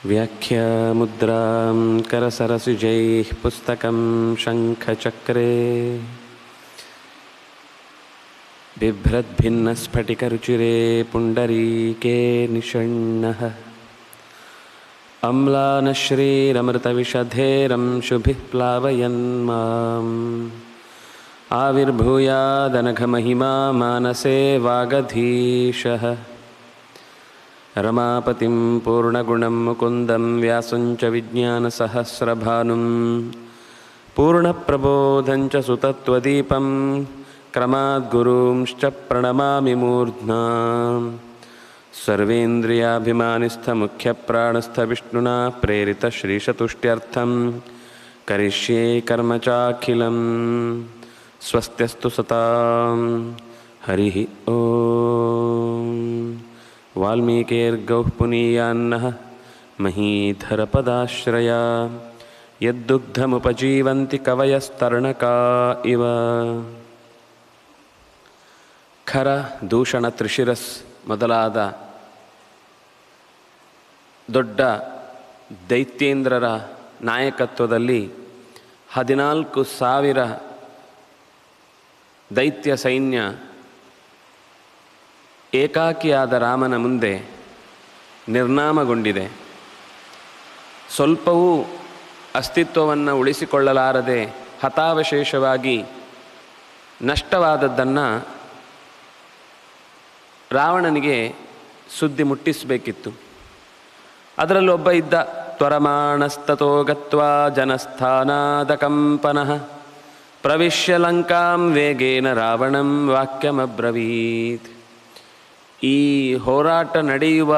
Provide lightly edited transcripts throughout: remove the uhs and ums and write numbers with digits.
व्याख्यामुद्रां करसरसिजैः पुस्तकं शङ्खचक्रे बिभ्रद्भिन्नस्फटिकरुचिरे पुण्डरीके निषण्णः अम्लानश्रीरमृतविषधेरंशुभिः प्लावयन् माम् आविर्भूयादनघमहिमा मानसे वागधीशः रमापतिं पूर्णगुणं मुकुन्दं व्यासं च विज्ञानसहस्रभानुं पूर्णप्रबोधं च सुतत्वदीपं क्रमाद्गुरूंश्च प्रणमामि मूर्ध्ना सर्वेन्द्रियाभिमानिस्थमुख्यप्राणस्थविष्णुना प्रेरितश्रीशतुष्ट्यर्थं करिष्ये कर्म चाखिलं स्वस्त्यस्तु सतां हरिः ओम्। वाल्मीकिर्गौः पुनीयान्नः महीधरपदाश्रया यद्दुग्धमुपजीवन्ति कवयस्तरणका इव। ಖರ ದೂಷಣ ತ್ರಿಶಿರಸ್ ಮೊದಲಾದ ದೊಡ್ಡ ದೈತ್ಯೇಂದ್ರರ ನಾಯಕತ್ವದಲ್ಲಿ 14,000 ದೈತ್ಯ ಸೈನ್ಯ ಏಕಾಕಿಯಾದ ರಾಮನ ಮುಂದೆ ನಿರ್ನಾಮಗೊಂಡಿದೆ. ಸ್ವಲ್ಪವೂ ಅಸ್ತಿತ್ವವನ್ನು ಉಳಿಸಿಕೊಳ್ಳಲಾರದೆ ಹತಾವಶೇಷವಾಗಿ ನಷ್ಟವಾದದ್ದನ್ನು ರಾವಣನಿಗೆ ಸುದ್ದಿ ಮುಟ್ಟಿಸಬೇಕಿತ್ತು. ಅದರಲ್ಲಿ ಒಬ್ಬ ಇದ್ದ, ತ್ವರಮಾಣಸ್ತತೋ ಗತ್ವಾ ಜನಸ್ಥಾನಾದ ಕಂಪನಃ ಪ್ರವಿಶ್ಯ ಲಂಕಾಂ ವೇಗೇನ ರಾವಣಂ ವಾಕ್ಯಮಬ್ರವೀತ್. ಈ ಹೋರಾಟ ನಡೆಯುವ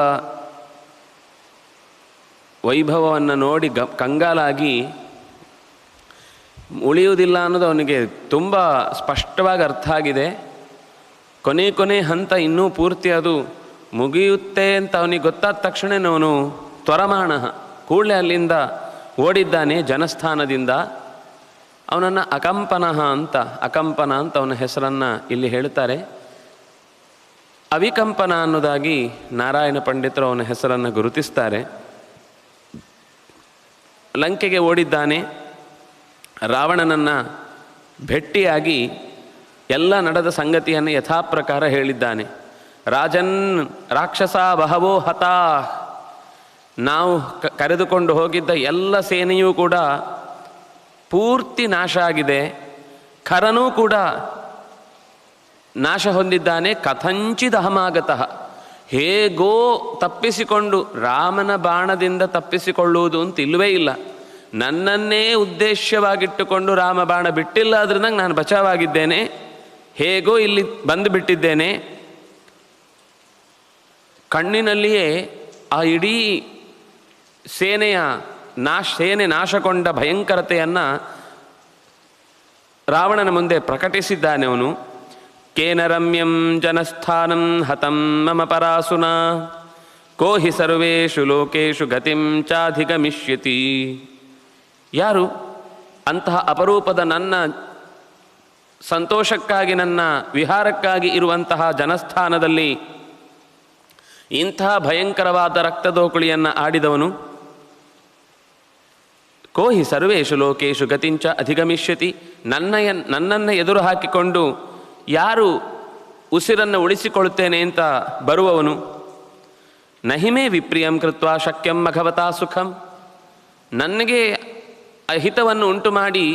ವೈಭವವನ್ನು ನೋಡಿ ಕಂಗಾಲಾಗಿ ಉಳಿಯುವುದಿಲ್ಲ ಅನ್ನೋದು ಅವನಿಗೆ ತುಂಬ ಸ್ಪಷ್ಟವಾಗಿ ಅರ್ಥ ಆಗಿದೆ. ಕೊನೆ ಹಂತ ಇನ್ನೂ ಪೂರ್ತಿ ಅದು ಮುಗಿಯುತ್ತೆ ಅಂತ ಅವನಿಗೆ ಗೊತ್ತಾದ ತಕ್ಷಣ ಅವನು ತ್ವರಮಾಣ ಕೂಡಲೇ ಅಲ್ಲಿಂದ ಓಡಿದ್ದಾನೆ ಜನಸ್ಥಾನದಿಂದ. ಅವನನ್ನು ಅಕಂಪನ ಅಂತ ಅವನ ಹೆಸರನ್ನು ಇಲ್ಲಿ ಹೇಳ್ತಾರೆ. ಅವಿಕಂಪನ ಅನ್ನೋದಾಗಿ ನಾರಾಯಣ ಪಂಡಿತರು ಅವನ ಹೆಸರನ್ನು ಗುರುತಿಸ್ತಾರೆ. ಲಂಕೆಗೆ ಓಡಿದ್ದಾನೆ. ರಾವಣನನ್ನು ಭೆಟ್ಟಿಯಾಗಿ ಎಲ್ಲ ನಡೆದ ಸಂಗತಿಯನ್ನು ಯಥಾಪ್ರಕಾರ ಹೇಳಿದ್ದಾನೆ. ರಾಜನ್ ರಾಕ್ಷಸ ಬಹವೋ ಹತಾ, ನಾವು ಕರೆದುಕೊಂಡು ಹೋಗಿದ್ದ ಎಲ್ಲ ಸೇನೆಯೂ ಕೂಡ ಪೂರ್ತಿ ನಾಶ ಆಗಿದೆ. ಖರನೂ ಕೂಡ ನಾಶ ಹೊಂದಿದ್ದಾನೆ. ಕಥಂಚಿದಹಮಾಗತಃ, ಹೇಗೋ ತಪ್ಪಿಸಿಕೊಂಡು, ರಾಮನ ಬಾಣದಿಂದ ತಪ್ಪಿಸಿಕೊಳ್ಳುವುದು ಅಂತ ಇಲ್ಲವೇ ಇಲ್ಲ. ನನ್ನನ್ನೇ ಉದ್ದೇಶವಾಗಿಟ್ಟುಕೊಂಡು ರಾಮ ಬಾಣ ಬಿಟ್ಟಿಲ್ಲ, ಆದ್ರಿಂದ ನಾನು ಬಚಾವಾಗಿದ್ದೇನೆ. ಹೇಗೋ ಇಲ್ಲಿ ಬಂದು ಬಿಟ್ಟಿದ್ದೇನೆ. ಕಣ್ಣಿನಲ್ಲಿಯೇ ಆ ಇಡೀ ಸೇನೆ ನಾಶಗೊಂಡ ಭಯಂಕರತೆಯನ್ನು ರಾವಣನ ಮುಂದೆ ಪ್ರಕಟಿಸಿದ್ದಾನೆ ಅವನು. ಕೇನ ರಮ್ಯಂ ಜನಸ್ಥಾನಂ ಹತಂ ಮಮ ಪರಾಸುನ ಕೋ ಹಿ ಸರ್ವೇಷು ಲೋಕೇಶು ಗತಿಂ ಚಾಧಿಗಮಿಷ್ಯತಿ. ಯಾರು ಅಂತಹ ಅಪರೂಪದ ನನ್ನ ಸಂತೋಷಕ್ಕಾಗಿ, ನನ್ನ ವಿಹಾರಕ್ಕಾಗಿ ಇರುವಂತಹ ಜನಸ್ಥಾನದಲ್ಲಿ ಇಂತಹ ಭಯಂಕರವಾದ ರಕ್ತದೋಕುಳಿಯನ್ನು ಆಡಿದವನು? ಕೋ ಹಿ ಸರ್ವೇಷು ಲೋಕೇಶು ಗತಿಂಚ ಅಧಿಗಮಿಷ್ಯತಿ. ನನ್ನನ್ನು ಎದುರು ಹಾಕಿಕೊಂಡು ಯಾರು ಉಸಿರನ್ನು ಉಳಿಸಿಕೊಳ್ಳುತ್ತೇನೆ ಅಂತ ಬರುವವನು? ನಹಿಮೇ ವಿಪ್ರಿಯಂ ಕೃತ್ವಾ ಶಕ್ಯಂ ಮಘವತಾ ಸುಖಂ. ನನಗೆ ಅಹಿತವನ್ನು ಉಂಟು ಮಾಡಿ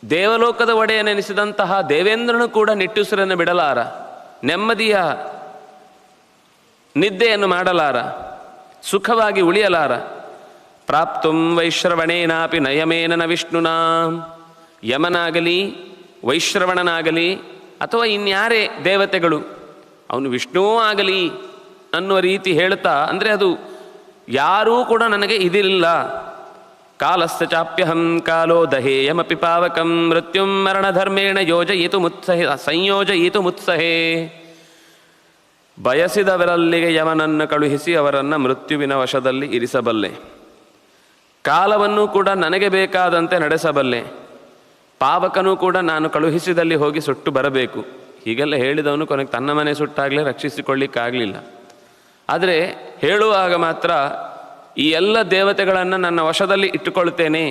ದೇವಲೋಕದ ಒಡೆಯನೆನಿಸಿದಂತಹ ದೇವೇಂದ್ರನು ಕೂಡ ನಿಟ್ಟುಸಿರನ್ನು ಬಿಡಲಾರ, ನೆಮ್ಮದಿಯ ನಿದ್ದೆಯನ್ನು ಮಾಡಲಾರ, ಸುಖವಾಗಿ ಉಳಿಯಲಾರ. ಪ್ರಾಪ್ತುಂ ವೈಶ್ರವಣೇನಾಪಿ ನಯಮೇನ ನ ವಿಷ್ಣುನಾ. ಯಮನಾಗಲಿ ವೈಶ್ರವಣನಾಗಲಿ ಅಥವಾ ಇನ್ಯಾರೇ ದೇವತೆಗಳು, ಅವನು ವಿಷ್ಣುವೂ ಆಗಲಿ ಅನ್ನುವ ರೀತಿ ಹೇಳ್ತಾ, ಅಂದರೆ ಅದು ಯಾರೂ ಕೂಡ ನನಗೆ ಇದಿಲ್ಲ. ಕಾಲಸ್ಯ ಚಾಪ್ಯಹಂ ಕಾಲೋ ದಹೇಯಮಪಿ ಪಾವಕಂ ಮೃತ್ಯುಂ ಮರಣಧರ್ಮೇಣ ಸಂಯೋಜಯಿತು ಮುತ್ಸಹೇ. ಬಯಸಿದವರಲ್ಲಿಗೆ ಯವನನ್ನು ಕಳುಹಿಸಿ ಅವರನ್ನು ಮೃತ್ಯುವಿನ ವಶದಲ್ಲಿ ಇರಿಸಬಲ್ಲೆ. ಕಾಲವನ್ನು ಕೂಡ ನನಗೆ ಬೇಕಾದಂತೆ ನಡೆಸಬಲ್ಲೆ. ಪಾವಕನೂ ಕೂಡ ನಾನು ಕಳುಹಿಸಿದಲ್ಲಿ ಹೋಗಿ ಸುಟ್ಟು ಬರಬೇಕು. ಹೀಗೆಲ್ಲ ಹೇಳಿದವನು ಕೊನೆಗೆ ತನ್ನ ಮನೆ ಸುಟ್ಟಾಗಲೇ ರಕ್ಷಿಸಿಕೊಳ್ಳಿಕ್ಕಾಗಲಿಲ್ಲ. ಆದರೆ ಹೇಳುವಾಗ ಮಾತ್ರ ಈ ಎಲ್ಲ ದೇವತೆಗಳನ್ನು ನನ್ನ ವಶದಲ್ಲಿ ಇಟ್ಟುಕೊಳ್ತೇನೆ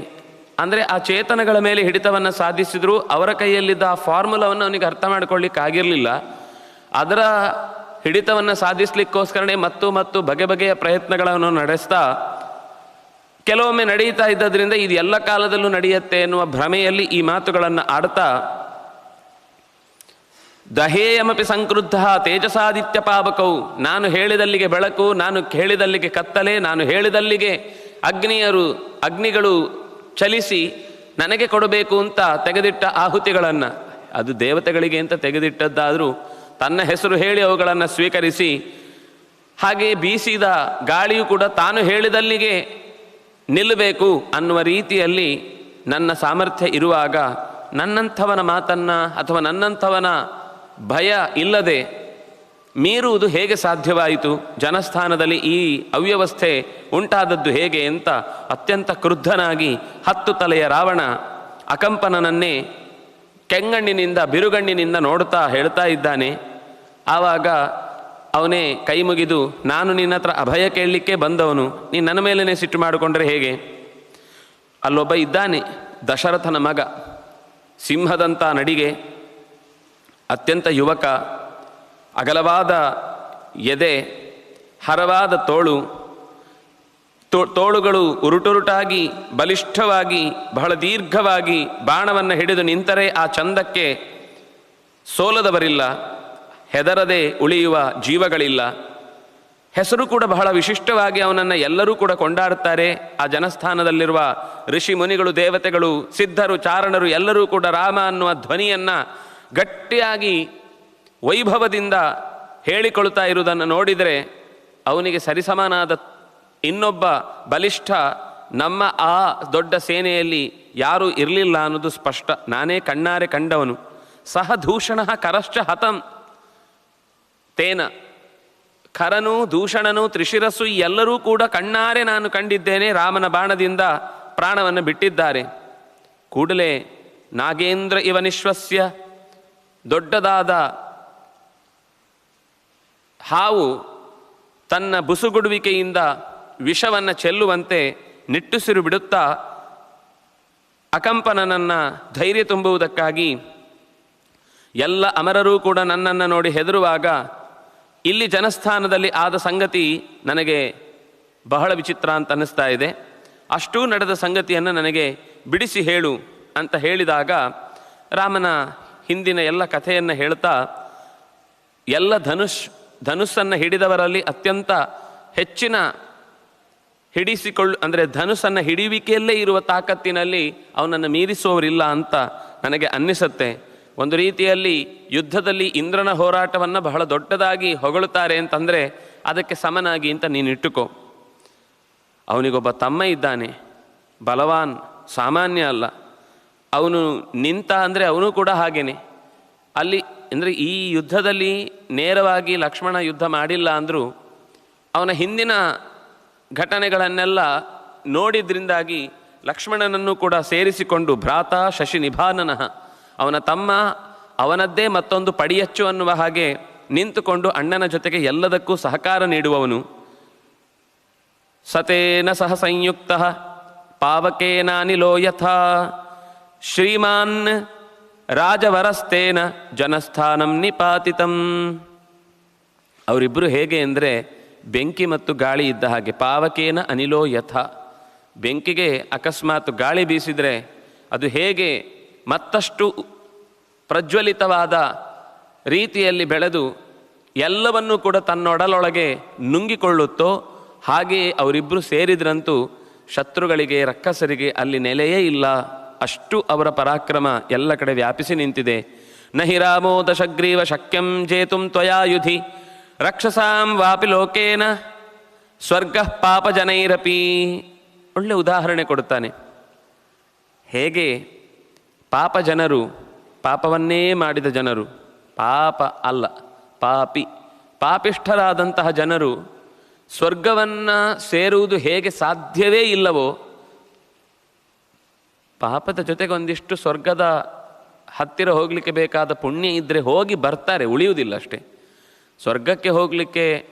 ಅಂದರೆ ಆ ಚೇತನಗಳ ಮೇಲೆ ಹಿಡಿತವನ್ನು ಸಾಧಿಸಿದರೂ ಅವರ ಕೈಯಲ್ಲಿದ್ದ ಆ ಫಾರ್ಮುಲಾವನ್ನು ಅವನಿಗೆ ಅರ್ಥ ಮಾಡ್ಕೊಳ್ಳಿಕ್ಕಾಗಿರಲಿಲ್ಲ. ಅದರ ಹಿಡಿತವನ್ನು ಸಾಧಿಸಲಿಕ್ಕೋಸ್ಕರನೇ ಮತ್ತು ಬಗೆ ಬಗೆಯ ಪ್ರಯತ್ನಗಳನ್ನು ನಡೆಸ್ತಾ ಕೆಲವೊಮ್ಮೆ ನಡೀತಾ ಇದ್ದದ್ರಿಂದ ಇದು ಎಲ್ಲ ಕಾಲದಲ್ಲೂ ನಡೆಯುತ್ತೆ ಎನ್ನುವ ಭ್ರಮೆಯಲ್ಲಿ ಈ ಮಾತುಗಳನ್ನು ಆಡ್ತಾ ದಹೇಯಮಪಿ ಸಂಕ್ರುದ್ಧ ತೇಜಸಾದಿತ್ಯ ಪಾವಕವು, ನಾನು ಹೇಳಿದಲ್ಲಿಗೆ ಬೆಳಕು, ನಾನು ಹೇಳಿದಲ್ಲಿಗೆ ಕತ್ತಲೆ, ನಾನು ಹೇಳಿದಲ್ಲಿಗೆ ಅಗ್ನಿಗಳು ಚಲಿಸಿ ನನಗೆ ಕೊಡಬೇಕು ಅಂತ ತೆಗೆದಿಟ್ಟ ಆಹುತಿಗಳನ್ನು, ಅದು ದೇವತೆಗಳಿಗೆ ಅಂತ ತೆಗೆದಿಟ್ಟದ್ದಾದರೂ ತನ್ನ ಹೆಸರು ಹೇಳಿ ಅವುಗಳನ್ನು ಸ್ವೀಕರಿಸಿ, ಹಾಗೆ ಬೀಸಿದ ಗಾಳಿಯೂ ಕೂಡ ತಾನು ಹೇಳಿದಲ್ಲಿಗೆ ನಿಲ್ಲಬೇಕು ಅನ್ನುವ ರೀತಿಯಲ್ಲಿ ನನ್ನ ಸಾಮರ್ಥ್ಯ ಇರುವಾಗ ನನ್ನಂಥವನ ಮಾತನ್ನು ಅಥವಾ ನನ್ನಂಥವನ ಭಯ ಇಲ್ಲದೆ ಮೀರುವುದು ಹೇಗೆ ಸಾಧ್ಯವಾಯಿತು, ಜನಸ್ಥಾನದಲ್ಲಿ ಈ ಅವ್ಯವಸ್ಥೆ ಉಂಟಾದದ್ದು ಹೇಗೆ ಅಂತ ಅತ್ಯಂತ ಕ್ರುದ್ಧನಾಗಿ 10 ತಲೆಯ ರಾವಣ ಅಕಂಪನನ್ನೇ ಕೆಂಗಣ್ಣಿನಿಂದ ಬಿರುಗಣ್ಣಿನಿಂದ ನೋಡ್ತಾ ಹೇಳ್ತಾ ಇದ್ದಾನೆ. ಆವಾಗ ಅವನೇ ಕೈ ಮುಗಿದು, ನಾನು ನಿನ್ನ ಹತ್ರ ಅಭಯ ಕೇಳಲಿಕ್ಕೆ ಬಂದವನು, ನೀನು ನನ್ನ ಮೇಲೇ ಸಿಟ್ಟು ಮಾಡಿಕೊಂಡ್ರೆ ಹೇಗೆ? ಅಲ್ಲೊಬ್ಬ ಇದ್ದಾನೆ, ದಶರಥನ ಮಗ, ಸಿಂಹದಂಥ ನಡಿಗೆ, ಅತ್ಯಂತ ಯುವಕ, ಅಗಲವಾದ ಎದೆ, ಹರವಾದ ತೋಳುಗಳು ಉರುಟುರುಟಾಗಿ ಬಲಿಷ್ಠವಾಗಿ ಬಹಳ ದೀರ್ಘವಾಗಿ ಬಾಣವನ್ನು ಹಿಡಿದು ನಿಂತರೆ ಆ ಚಂದಕ್ಕೆ ಸೋಲದವರಿಲ್ಲ, ಹೆದರದೆ ಉಳಿಯುವ ಜೀವಗಳಿಲ್ಲ. ಹೆಸರು ಕೂಡ ಬಹಳ ವಿಶಿಷ್ಟವಾಗಿ ಅವನನ್ನು ಎಲ್ಲರೂ ಕೂಡ ಕೊಂಡಾಡುತ್ತಾರೆ. ಆ ಜನಸ್ಥಾನದಲ್ಲಿರುವ ಋಷಿ ಮುನಿಗಳು, ದೇವತೆಗಳು, ಸಿದ್ಧರು, ಚಾರಣರು ಎಲ್ಲರೂ ಕೂಡ ರಾಮ ಅನ್ನುವ ಧ್ವನಿಯನ್ನು ಗಟ್ಟಿಯಾಗಿ ವೈಭವದಿಂದ ಹೇಳಿಕೊಳ್ತಾ ಇರುವುದನ್ನು ನೋಡಿದರೆ ಅವನಿಗೆ ಸರಿಸಮನಾದ ಇನ್ನೊಬ್ಬ ಬಲಿಷ್ಠ ನಮ್ಮ ಆ ದೊಡ್ಡ ಸೇನೆಯಲ್ಲಿ ಯಾರೂ ಇರಲಿಲ್ಲ ಅನ್ನೋದು ಸ್ಪಷ್ಟ. ನಾನೇ ಕಣ್ಣಾರೆ ಕಂಡವನು. ಸಹ ದೂಷಣ ಕರಶ್ಚ ಹತಂ ತೇನ, ಖರನು ದೂಷಣನು ತ್ರಿಶಿರಸ್ಸು ಎಲ್ಲರೂ ಕೂಡ ಕಣ್ಣಾರೆ ನಾನು ಕಂಡಿದ್ದೇನೆ, ರಾಮನ ಬಾಣದಿಂದ ಪ್ರಾಣವನ್ನು ಬಿಟ್ಟಿದ್ದಾರೆ. ಕೂಡಲೇ ನಾಗೇಂದ್ರ ಇವ ನಿಶ್ವಸ್ಯ, ದೊಡ್ಡದಾದ ಹಾವು ತನ್ನ ಬುಸುಗುಡುವಿಕೆಯಿಂದ ವಿಷವನ್ನು ಚೆಲ್ಲುವಂತೆ ನಿಟ್ಟುಸಿರು ಬಿಡುತ್ತಾ ಅಕಂಪನನನ್ನು ಧೈರ್ಯ ತುಂಬುವುದಕ್ಕಾಗಿ ಎಲ್ಲ ಅಮರರೂ ಕೂಡ ನನ್ನನ್ನು ನೋಡಿ ಹೆದರುವಾಗ ಇಲ್ಲಿ ಜನಸ್ಥಾನದಲ್ಲಿ ಆದ ಸಂಗತಿ ನನಗೆ ಬಹಳ ವಿಚಿತ್ರ ಅಂತ ಅನ್ನಿಸ್ತಾ ಇದೆ. ಅಷ್ಟೂ ನಡೆದ ಸಂಗತಿಯನ್ನು ನನಗೆ ಬಿಡಿಸಿ ಹೇಳು ಅಂತ ಹೇಳಿದಾಗ ರಾಮನ ಹಿಂದಿನ ಎಲ್ಲ ಕಥೆಯನ್ನು ಹೇಳ್ತಾ ಎಲ್ಲ ಧನುಸ್ಸನ್ನು ಹಿಡಿದವರಲ್ಲಿ ಅತ್ಯಂತ ಹೆಚ್ಚಿನ ಅಂದರೆ ಧನುಸ್ಸನ್ನು ಹಿಡಿಯುವಿಕೆಯಲ್ಲೇ ಇರುವ ತಾಕತ್ತಿನಲ್ಲಿ ಅವನನ್ನು ಮೀರಿಸುವವರಿಲ್ಲ ಅಂತ ನನಗೆ ಅನ್ನಿಸುತ್ತೆ. ಒಂದು ರೀತಿಯಲ್ಲಿ ಯುದ್ಧದಲ್ಲಿ ಇಂದ್ರನ ಹೋರಾಟವನ್ನು ಬಹಳ ದೊಡ್ಡದಾಗಿ ಹೊಗಳುತ್ತಾರೆ ಅಂತಂದರೆ ಅದಕ್ಕೆ ಸಮನಾಗಿ ಅಂತ ನೀನು ಇಟ್ಟುಕೋ. ಅವನಿಗೊಬ್ಬ ತಮ್ಮ ಇದ್ದಾನೆ, ಬಲವಾನ್, ಸಾಮಾನ್ಯ ಅಲ್ಲ. ಅವನು ನಿಂತ ಅಂದರೆ ಅವನು ಕೂಡ ಹಾಗೇನೆ. ಅಲ್ಲಿ ಅಂದರೆ ಈ ಯುದ್ಧದಲ್ಲಿ ನೇರವಾಗಿ ಲಕ್ಷ್ಮಣ ಯುದ್ಧ ಮಾಡಿಲ್ಲ ಅಂದರೂ ಅವನ ಹಿಂದಿನ ಘಟನೆಗಳನ್ನೆಲ್ಲ ನೋಡಿದ್ರಿಂದಾಗಿ ಲಕ್ಷ್ಮಣನನ್ನು ಕೂಡ ಸೇರಿಸಿಕೊಂಡು ಭ್ರಾತ ಶಶಿ ನಿಭಾನನಃ, ಅವನ ತಮ್ಮ ಅವನದ್ದೇ ಮತ್ತೊಂದು ಪಡಿಯಚ್ಚು ಅನ್ನುವ ಹಾಗೆ ನಿಂತುಕೊಂಡು ಅಣ್ಣನ ಜೊತೆಗೆ ಎಲ್ಲದಕ್ಕೂ ಸಹಕಾರ ನೀಡುವವನು. ಸತೇನ ಸಹ ಸಂಯುಕ್ತ ಪಾವಕೇನಾನಿಲೋ ಯಥಾ ಶ್ರೀಮಾನ್ ರಾಜವರಸ್ತೇನ ಜನಸ್ಥಾನಂ ನಿಪಾತಿತಂ. ಅವರಿಬ್ಬರು ಹೇಗೆ ಅಂದರೆ ಬೆಂಕಿ ಮತ್ತು ಗಾಳಿ ಇದ್ದ ಹಾಗೆ. ಪಾವಕೇನ ಅನಿಲೋ ಯಥ, ಬೆಂಕಿಗೆ ಅಕಸ್ಮಾತ್ ಗಾಳಿ ಬೀಸಿದರೆ ಅದು ಹೇಗೆ ಮತ್ತಷ್ಟು ಪ್ರಜ್ವಲಿತವಾದ ರೀತಿಯಲ್ಲಿ ಬೆಳೆದು ಎಲ್ಲವನ್ನೂ ಕೂಡ ತನ್ನೊಡಲೊಳಗೆ ನುಂಗಿಕೊಳ್ಳುತ್ತೋ ಹಾಗೆಯೇ ಅವರಿಬ್ಬರು ಸೇರಿದ್ರಂತೂ ಶತ್ರುಗಳಿಗೆ, ರಕ್ಕಸರಿಗೆ ಅಲ್ಲಿ ನೆಲೆಯೇ ಇಲ್ಲ. ಅಷ್ಟು ಅವರ ಪರಾಕ್ರಮ ಎಲ್ಲ ಕಡೆ ವ್ಯಾಪಿಸಿ ನಿಂತಿದೆ. ನಹಿ ರಾಮೋ ದಶಗ್ರೀವ ಶಕ್ಯಂ ಜೇತುಂ ತ್ವಯಾ ಯುಧಿ ರಕ್ಷಸಾಂ ವಾಪಿ ಲೋಕೇನ ಸ್ವರ್ಗ ಪಾಪಜನೈರಪಿ. ಒಳ್ಳೆ ಉದಾಹರಣೆ ಕೊಡುತ್ತಾನೆ. ಹೇಗೆ ಪಾಪ ಜನರು, ಪಾಪವನ್ನೇ ಮಾಡಿದ ಜನರು, ಪಾಪ ಅಲ್ಲ ಪಾಪಿ, ಪಾಪಿಷ್ಠರಾದಂತಹ ಜನರು ಸ್ವರ್ಗವನ್ನು ಸೇರುವುದು ಹೇಗೆ ಸಾಧ್ಯವೇ ಇಲ್ಲವೋ, ಪಾಪದ ಜೊತೆಗೆ ಒಂದಿಷ್ಟು ಸ್ವರ್ಗದ ಹತ್ತಿರ ಹೋಗಲಿಕ್ಕೆ ಬೇಕಾದ ಪುಣ್ಯ ಇದ್ದರೆ ಹೋಗಿ ಬರ್ತಾರೆ, ಉಳಿಯುವುದಿಲ್ಲ ಅಷ್ಟೇ. ಸ್ವರ್ಗಕ್ಕೆ ಹೋಗಲಿಕ್ಕೆ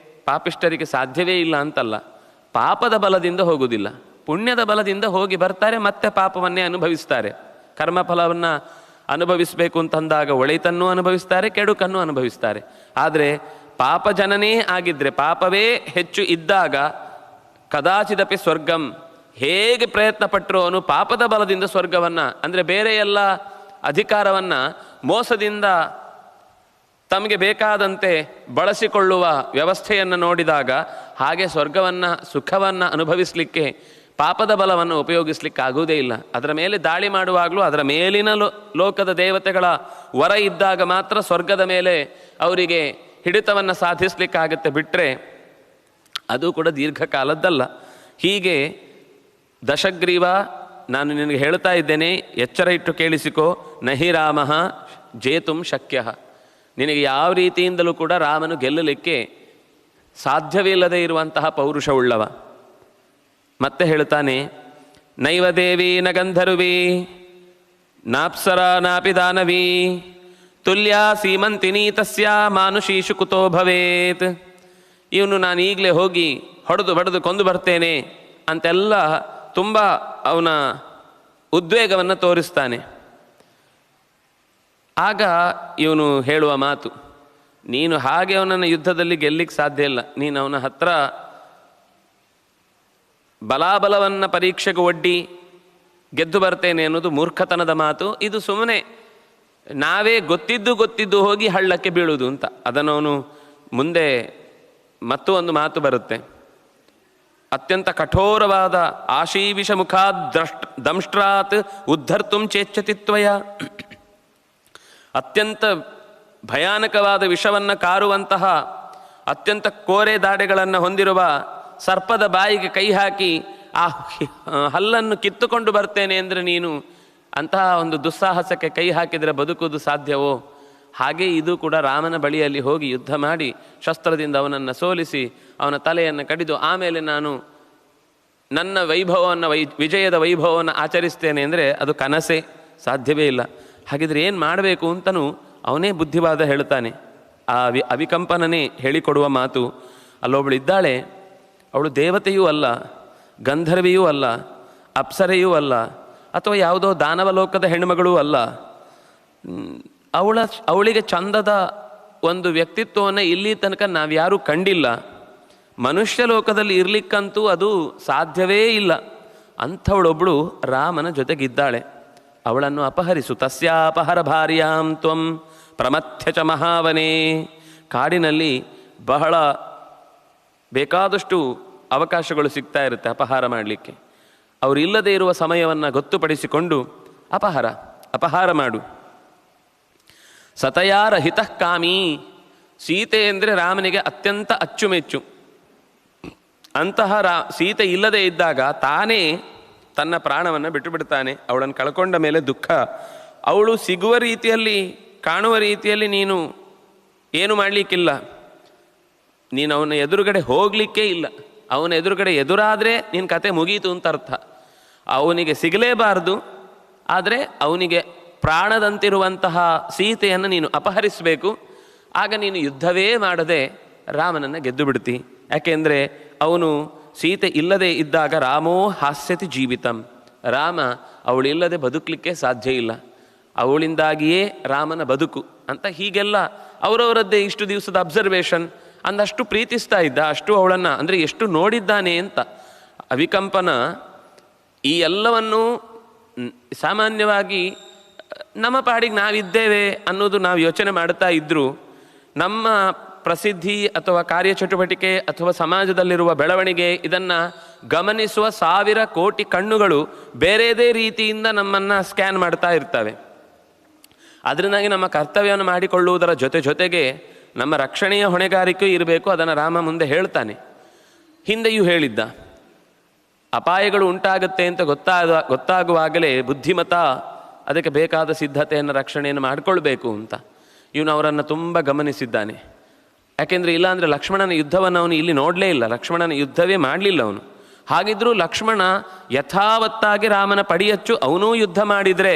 ಪಾಪಿಷ್ಠರಿಗೆ ಸಾಧ್ಯವೇ ಇಲ್ಲ ಅಂತಲ್ಲ, ಪಾಪದ ಬಲದಿಂದ ಹೋಗುವುದಿಲ್ಲ, ಪುಣ್ಯದ ಬಲದಿಂದ ಹೋಗಿ ಬರ್ತಾರೆ, ಮತ್ತೆ ಪಾಪವನ್ನೇ ಅನುಭವಿಸ್ತಾರೆ. ಕರ್ಮಫಲವನ್ನು ಅನುಭವಿಸಬೇಕು ಅಂತಂದಾಗ ಒಳಿತನ್ನೂ ಅನುಭವಿಸ್ತಾರೆ, ಕೆಡುಕನ್ನು ಅನುಭವಿಸ್ತಾರೆ. ಆದರೆ ಪಾಪ ಜನನೇ ಆಗಿದ್ದರೆ, ಪಾಪವೇ ಹೆಚ್ಚು ಇದ್ದಾಗ ಕದಾಚಿದಪಿ ಸ್ವರ್ಗಂ, ಹೇಗೆ ಪ್ರಯತ್ನ ಪಟ್ಟರು ಅವನು ಪಾಪದ ಬಲದಿಂದ ಸ್ವರ್ಗವನ್ನು, ಅಂದರೆ ಬೇರೆ ಎಲ್ಲ ಅಧಿಕಾರವನ್ನು ಮೋಸದಿಂದ ತಮಗೆ ಬೇಕಾದಂತೆ ಬಳಸಿಕೊಳ್ಳುವ ವ್ಯವಸ್ಥೆಯನ್ನು ನೋಡಿದಾಗ ಹಾಗೆ ಸ್ವರ್ಗವನ್ನು, ಸುಖವನ್ನು ಅನುಭವಿಸಲಿಕ್ಕೆ ಪಾಪದ ಬಲವನ್ನು ಉಪಯೋಗಿಸಲಿಕ್ಕೆ ಆಗುವುದೇ ಇಲ್ಲ. ಅದರ ಮೇಲೆ ದಾಳಿ ಮಾಡುವಾಗಲೂ ಅದರ ಮೇಲಿನ ಲೋಕದ ದೇವತೆಗಳ ವರ ಇದ್ದಾಗ ಮಾತ್ರ ಸ್ವರ್ಗದ ಮೇಲೆ ಅವರಿಗೆ ಹಿಡಿತವನ್ನು ಸಾಧಿಸಲಿಕ್ಕಾಗತ್ತೆ, ಬಿಟ್ಟರೆ ಅದು ಕೂಡ ದೀರ್ಘಕಾಲದ್ದಲ್ಲ. ಹೀಗೆ ದಶಗ್ರೀವ, ನಾನು ನಿನಗೆ ಹೇಳ್ತಾ ಇದ್ದೇನೆ, ಎಚ್ಚರ ಇಟ್ಟು ಕೇಳಿಸಿಕೋ, ನಹಿ ರಾಮ ಜೇತುಂ ಶಕ್ಯ, ನಿನಗೆ ಯಾವ ರೀತಿಯಿಂದಲೂ ಕೂಡ ರಾಮನು ಗೆಲ್ಲಲಿಕ್ಕೆ ಸಾಧ್ಯವಿಲ್ಲದೆ ಇರುವಂತಹ ಪೌರುಷವುಳ್ಳವ. ಮತ್ತೆ ಹೇಳ್ತಾನೆ, ನೈವ ದೇವಿ ನ ಗಂಧರ್ವಿ ನಾಪ್ಸರ ನಾಪಿ ದಾನವಿ ತುಲ್ಯ ಸೀಮಂತಿನಿ ತಸ್ಯ ಮಾನುಷೀಷು ಕುತೋ ಭವೇತ್. ಇವನು ನಾನು ಈಗಲೇ ಹೋಗಿ ಹೊಡೆದು ಕೊಂದು ಬರ್ತೇನೆ ಅಂತೆಲ್ಲ ತುಂಬ ಅವನ ಉದ್ವೇಗವನ್ನು ತೋರಿಸ್ತಾನೆ. ಆಗ ಇವನು ಹೇಳುವ ಮಾತು, ನೀನು ಹಾಗೆ ಅವನನ್ನು ಯುದ್ಧದಲ್ಲಿ ಗೆಲ್ಲಿಕ್ಕೆ ಸಾಧ್ಯ ಇಲ್ಲ, ನೀನು ಅವನ ಹತ್ರ ಬಲಾಬಲವನ್ನು ಪರೀಕ್ಷೆಗೆ ಒಡ್ಡಿ ಗೆದ್ದು ಬರ್ತೇನೆ ಅನ್ನೋದು ಮೂರ್ಖತನದ ಮಾತು. ಇದು ಸುಮ್ಮನೆ ನಾವೇ ಗೊತ್ತಿದ್ದು ಹೋಗಿ ಹಳ್ಳಕ್ಕೆ ಬೀಳುವುದು ಅಂತ. ಅದನ್ನು ಅವನು ಮುಂದೆ ಮತ್ತೂ ಒಂದು ಮಾತು ಬರುತ್ತೆ, ಅತ್ಯಂತ ಕಠೋರವಾದ ಆಶೀವಿಷ ಮುಖಾತ್ ದಂಷ್ಟ್ರಾತ್ ಉದ್ಧರ್ತುಂ ಚೇಚ್ಛತಿ ತ್ವಯ, ಅತ್ಯಂತ ಭಯಾನಕವಾದ ವಿಷವನ್ನು ಕಾರುವಂತಹ ಅತ್ಯಂತ ಕೋರೆ ದಾಡೆಗಳನ್ನು ಹೊಂದಿರುವ ಸರ್ಪದ ಬಾಯಿಗೆ ಕೈ ಹಾಕಿ ಆ ಹಲ್ಲನ್ನು ಕಿತ್ತುಕೊಂಡು ಬರ್ತೇನೆ ಅಂದರೆ ನೀನು ಅಂತಹ ಒಂದು ದುಸ್ಸಾಹಸಕ್ಕೆ ಕೈ ಹಾಕಿದರೆ ಬದುಕುವುದು ಸಾಧ್ಯವೋ? ಹಾಗೆ ಇದು ಕೂಡ ರಾಮನ ಬಳಿಯಲ್ಲಿ ಹೋಗಿ ಯುದ್ಧ ಮಾಡಿ ಶಸ್ತ್ರದಿಂದ ಅವನನ್ನು ಸೋಲಿಸಿ ಅವನ ತಲೆಯನ್ನು ಕಡಿದು ಆಮೇಲೆ ನಾನು ನನ್ನ ವೈಭವವನ್ನು ವಿಜಯದ ವೈಭವವನ್ನು ಆಚರಿಸ್ತೇನೆ ಅಂದರೆ ಅದು ಕನಸೇ, ಸಾಧ್ಯವೇ ಇಲ್ಲ. ಹಾಗಿದ್ರೆ ಏನು ಮಾಡಬೇಕು ಅಂತಲೂ ಅವನೇ ಬುದ್ಧಿವಾದ ಹೇಳ್ತಾನೆ. ಆ ಅವಿಕಂಪನನೇ ಹೇಳಿಕೊಡುವ ಮಾತು. ಅಲ್ಲೊಬ್ಬಳು ಇದ್ದಾಳೆ, ಅವಳು ದೇವತೆಯೂ ಅಲ್ಲ, ಗಂಧರ್ವಿಯೂ ಅಲ್ಲ, ಅಪ್ಸರೆಯೂ ಅಲ್ಲ, ಅಥವಾ ಯಾವುದೋ ದಾನವ ಲೋಕದ ಹೆಣ್ಣುಮಗಳೂ ಅಲ್ಲ. ಅವಳಿಗೆ ಚಂದದ ಒಂದು ವ್ಯಕ್ತಿತ್ವವನ್ನು ಇಲ್ಲಿ ತನಕ ನಾವ್ಯಾರೂ ಕಂಡಿಲ್ಲ. ಮನುಷ್ಯ ಲೋಕದಲ್ಲಿ ಇರಲಿಕ್ಕಂತೂ ಅದು ಸಾಧ್ಯವೇ ಇಲ್ಲ. ಅಂಥವಳೊಬ್ಬಳು ರಾಮನ ಜೊತೆಗಿದ್ದಾಳೆ. ಅವಳನ್ನು ಅಪಹರಿಸು. ತಸ್ಯಾಪಹರ ಭಾರ್ಯಾಂ ತ್ವಂ ಪ್ರಮಥ್ಯ ಚ ಮಹಾವನೇ. ಕಾಡಿನಲ್ಲಿ ಬಹಳ ಬೇಕಾದಷ್ಟು ಅವಕಾಶಗಳು ಸಿಗ್ತಾ ಇರುತ್ತೆ ಅಪಹಾರ ಮಾಡಲಿಕ್ಕೆ. ಅವರಿಲ್ಲದೆ ಇರುವ ಸಮಯವನ್ನು ಗೊತ್ತುಪಡಿಸಿಕೊಂಡು ಅಪಹಾರ ಮಾಡು. ಸತಯಾರ ಹಿತಃಕಾಮಿ. ಸೀತೆ ಅಂದರೆ ರಾಮನಿಗೆ ಅತ್ಯಂತ ಅಚ್ಚುಮೆಚ್ಚು. ಅಂತಹ ಸೀತೆ ಇಲ್ಲದೆ ಇದ್ದಾಗ ತಾನೇ ತನ್ನ ಪ್ರಾಣವನ್ನು ಬಿಟ್ಟು ಬಿಡ್ತಾನೆ. ಅವಳನ್ನು ಕಳ್ಕೊಂಡ ಮೇಲೆ ದುಃಖ. ಅವಳು ಸಿಗುವ ರೀತಿಯಲ್ಲಿ, ಕಾಣುವ ರೀತಿಯಲ್ಲಿ ನೀನು ಏನು ಮಾಡಲಿಕ್ಕಿಲ್ಲ. ನೀನು ಅವನ ಎದುರುಗಡೆ ಹೋಗಲಿಕ್ಕೇ ಇಲ್ಲ. ಅವನ ಎದುರುಗಡೆ ಎದುರಾದರೆ ನಿನ್ನ ಕತೆ ಮುಗೀತು ಅಂತ ಅರ್ಥ. ಅವನಿಗೆ ಸಿಗಲೇಬಾರ್ದು, ಆದರೆ ಅವನಿಗೆ ಪ್ರಾಣದಂತಿರುವಂತಹ ಸೀತೆಯನ್ನು ನೀನು ಅಪಹರಿಸಬೇಕು. ಆಗ ನೀನು ಯುದ್ಧವೇ ಮಾಡದೆ ರಾಮನನ್ನು ಗೆದ್ದು ಬಿಡ್ತಿ. ಯಾಕೆಂದರೆ ಅವನು ಸೀತೆ ಇಲ್ಲದೆ ಇದ್ದಾಗ ರಾಮೋ ಹಾಸ್ಯತಿ ಜೀವಿತಂ. ರಾಮ ಅವಳಿಲ್ಲದೆ ಬದುಕಲಿಕ್ಕೆ ಸಾಧ್ಯ ಇಲ್ಲ, ಅವಳಿಂದಾಗಿಯೇ ರಾಮನ ಬದುಕು ಅಂತ ಹೀಗೆಲ್ಲ ಅವರವರದ್ದೇ ಇಷ್ಟು ದಿವಸದ ಅಬ್ಸರ್ವೇಷನ್. ಅಂದಷ್ಟು ಪ್ರೀತಿಸ್ತಾ ಇದ್ದ, ಅಷ್ಟು ಅವಳನ್ನು ಅಂದರೆ ಎಷ್ಟು ನೋಡಿದ್ದಾನೆ ಅಂತ. ಅವಿಕಂಪನ ಈ ಎಲ್ಲವನ್ನು ಸಾಮಾನ್ಯವಾಗಿ ನಮ್ಮ ಪಾಡಿಗೆ ನಾವಿದ್ದೇವೆ ಅನ್ನೋದು ನಾವು ಯೋಚನೆ ಮಾಡ್ತಾ ಇದ್ದರೂ ನಮ್ಮ ಪ್ರಸಿದ್ಧಿ ಅಥವಾ ಕಾರ್ಯಚಟುವಟಿಕೆ ಅಥವಾ ಸಮಾಜದಲ್ಲಿರುವ ಬೆಳವಣಿಗೆ ಇದನ್ನು ಗಮನಿಸುವ 1000 ಕೋಟಿ ಕಣ್ಣುಗಳು ಬೇರೆದೇ ರೀತಿಯಿಂದ ನಮ್ಮನ್ನು ಸ್ಕ್ಯಾನ್ ಮಾಡ್ತಾ ಇರ್ತವೆ. ಅದರಿಂದಾಗಿ ನಮ್ಮ ಕರ್ತವ್ಯವನ್ನು ಮಾಡಿಕೊಳ್ಳುವುದರ ಜೊತೆಗೆ ನಮ್ಮ ರಕ್ಷಣೆಯ ಹೊಣೆಗಾರಿಕೆಯೂ ಇರಬೇಕು. ಅದನ್ನು ರಾಮ ಮುಂದೆ ಹೇಳ್ತಾನೆ. ಹಿಂದೆಯೂ ಹೇಳಿದ್ದ, ಅಪಾಯಗಳು ಉಂಟಾಗುತ್ತೆ ಅಂತ ಗೊತ್ತಾಗುವಾಗಲೇ ಬುದ್ಧಿಮತ ಅದಕ್ಕೆ ಬೇಕಾದ ಸಿದ್ಧತೆಯನ್ನು, ರಕ್ಷಣೆಯನ್ನು ಮಾಡಿಕೊಳ್ಬೇಕು ಅಂತ ಇವನು ಅವರನ್ನು ತುಂಬ ಗಮನಿಸಿದ್ದಾನೆ. ಯಾಕೆಂದರೆ ಇಲ್ಲಾಂದರೆ ಲಕ್ಷ್ಮಣನ ಯುದ್ಧವನ್ನು ಅವನು ಇಲ್ಲಿ ನೋಡಲೇ ಇಲ್ಲ. ಲಕ್ಷ್ಮಣನ ಯುದ್ಧವೇ ಮಾಡಲಿಲ್ಲ ಅವನು. ಹಾಗಿದ್ರೂ ಲಕ್ಷ್ಮಣ ಯಥಾವತ್ತಾಗಿ ರಾಮನ ಪಡಿಯಚ್ಚು ಅವನೂ ಯುದ್ಧ ಮಾಡಿದರೆ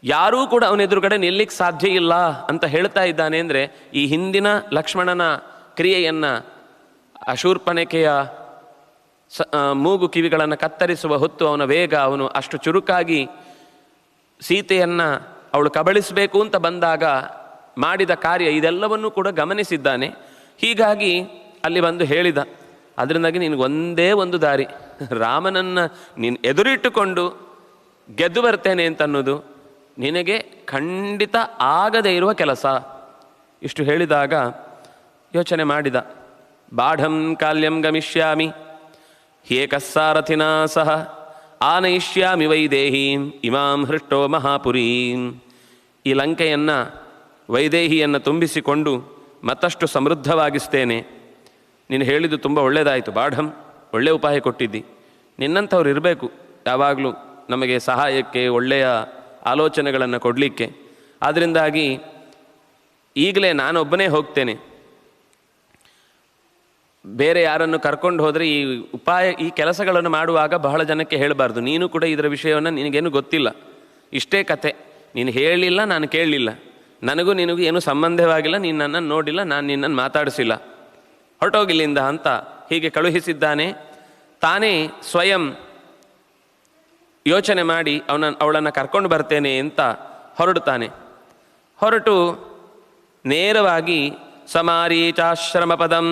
ಯಾರೂ ಕೂಡ ಅವನ ಎದುರುಗಡೆ ನಿಲ್ಲಿಕ್ಕೆ ಸಾಧ್ಯ ಇಲ್ಲ ಅಂತ ಹೇಳ್ತಾ ಇದ್ದಾನೆ. ಅಂದರೆ ಈ ಹಿಂದಿನ ಲಕ್ಷ್ಮಣನ ಕ್ರಿಯೆಯನ್ನು, ಅಶೂರ್ಪಣಕೆಯ ಮೂಗು ಕಿವಿಗಳನ್ನು ಕತ್ತರಿಸುವ ಹೊತ್ತು ಅವನ ವೇಗ, ಅವನು ಅಷ್ಟು ಚುರುಕಾಗಿ ಸೀತೆಯನ್ನು ಅವಳು ಕಬಳಿಸಬೇಕು ಅಂತ ಬಂದಾಗ ಮಾಡಿದ ಕಾರ್ಯ ಇದೆಲ್ಲವನ್ನೂ ಕೂಡ ಗಮನಿಸಿದ್ದಾನೆ. ಹೀಗಾಗಿ ಅಲ್ಲಿ ಬಂದು ಹೇಳಿದ. ಅದರಿಂದಾಗಿ ನಿನಗೊಂದೇ ಒಂದು ದಾರಿ, ರಾಮನನ್ನು ನೀನು ಎದುರಿಟ್ಟುಕೊಂಡು ಗೆದ್ದು ಬರ್ತೇನೆ ಅಂತನ್ನೋದು ನಿನಗೆ ಖಂಡಿತ ಆಗದೇ ಇರುವ ಕೆಲಸ. ಇಷ್ಟು ಹೇಳಿದಾಗ ಯೋಚನೆ ಮಾಡಿದ. ಬಾಢಂ ಕಾಲ್ಯಂ ಗಮಿಷ್ಯಾಮಿ ಹ್ಯೇಕಸ್ಸಾರಥಿನಾ ಸಹ ಆನಯಿಷ್ಯಾಮಿ ವೈದೇಹೀಂ ಇಮಾಂ ಹೃಷ್ಟೋ ಮಹಾಪುರೀಂ. ಈ ಲಂಕೆಯನ್ನು ವೈದೇಹಿಯನ್ನು ತುಂಬಿಸಿಕೊಂಡು ಮತ್ತಷ್ಟು ಸಮೃದ್ಧವಾಗಿಸ್ತೇನೆ. ನೀನು ಹೇಳಿದ್ದು ತುಂಬ ಒಳ್ಳೆಯದಾಯಿತು ಬಾಢಂ, ಒಳ್ಳೆಯ ಉಪಾಯ ಕೊಟ್ಟಿದ್ದಿ. ನಿನ್ನಂಥವ್ರು ಇರಬೇಕು ಯಾವಾಗಲೂ ನಮಗೆ ಸಹಾಯಕ್ಕೆ, ಒಳ್ಳೆಯ ಆಲೋಚನೆಗಳನ್ನು ಕೊಡಲಿಕ್ಕೆ. ಆದ್ದರಿಂದಾಗಿ ಈಗಲೇ ನಾನೊಬ್ಬನೇ ಹೋಗ್ತೇನೆ, ಬೇರೆ ಯಾರನ್ನು ಕರ್ಕೊಂಡು ಹೋದರೆ ಈ ಕೆಲಸಗಳನ್ನು ಮಾಡುವಾಗ ಬಹಳ ಜನಕ್ಕೆ ಹೇಳಬಾರ್ದು. ನೀನು ಕೂಡ ಇದರ ವಿಷಯವನ್ನು ನಿನಗೇನು ಗೊತ್ತಿಲ್ಲ, ಇಷ್ಟೇ ಕತೆ, ನೀನು ಹೇಳಿಲ್ಲ, ನಾನು ಕೇಳಲಿಲ್ಲ, ನನಗೂ ನಿನಗೂ ಏನೂ ಸಂಬಂಧವಾಗಿಲ್ಲ, ನೀನು ನನ್ನನ್ನು ನೋಡಿಲ್ಲ, ನಾನು ನಿನ್ನನ್ನು ಮಾತಾಡಿಸಿಲ್ಲ, ಹೊರಟೋಗಿಲ್ಲಿಂದ ಅಂತ ಹೀಗೆ ಕಳುಹಿಸಿದ್ದಾನೆ. ತಾನೇ ಸ್ವಯಂ ಯೋಚನೆ ಮಾಡಿ ಅವಳನ್ನು ಕರ್ಕೊಂಡು ಬರ್ತೇನೆ ಅಂತ ಹೊರಡುತ್ತಾನೆ. ಹೊರಟು ನೇರವಾಗಿ ಸಮಾರೀಚಾಶ್ರಮ ಪದಂ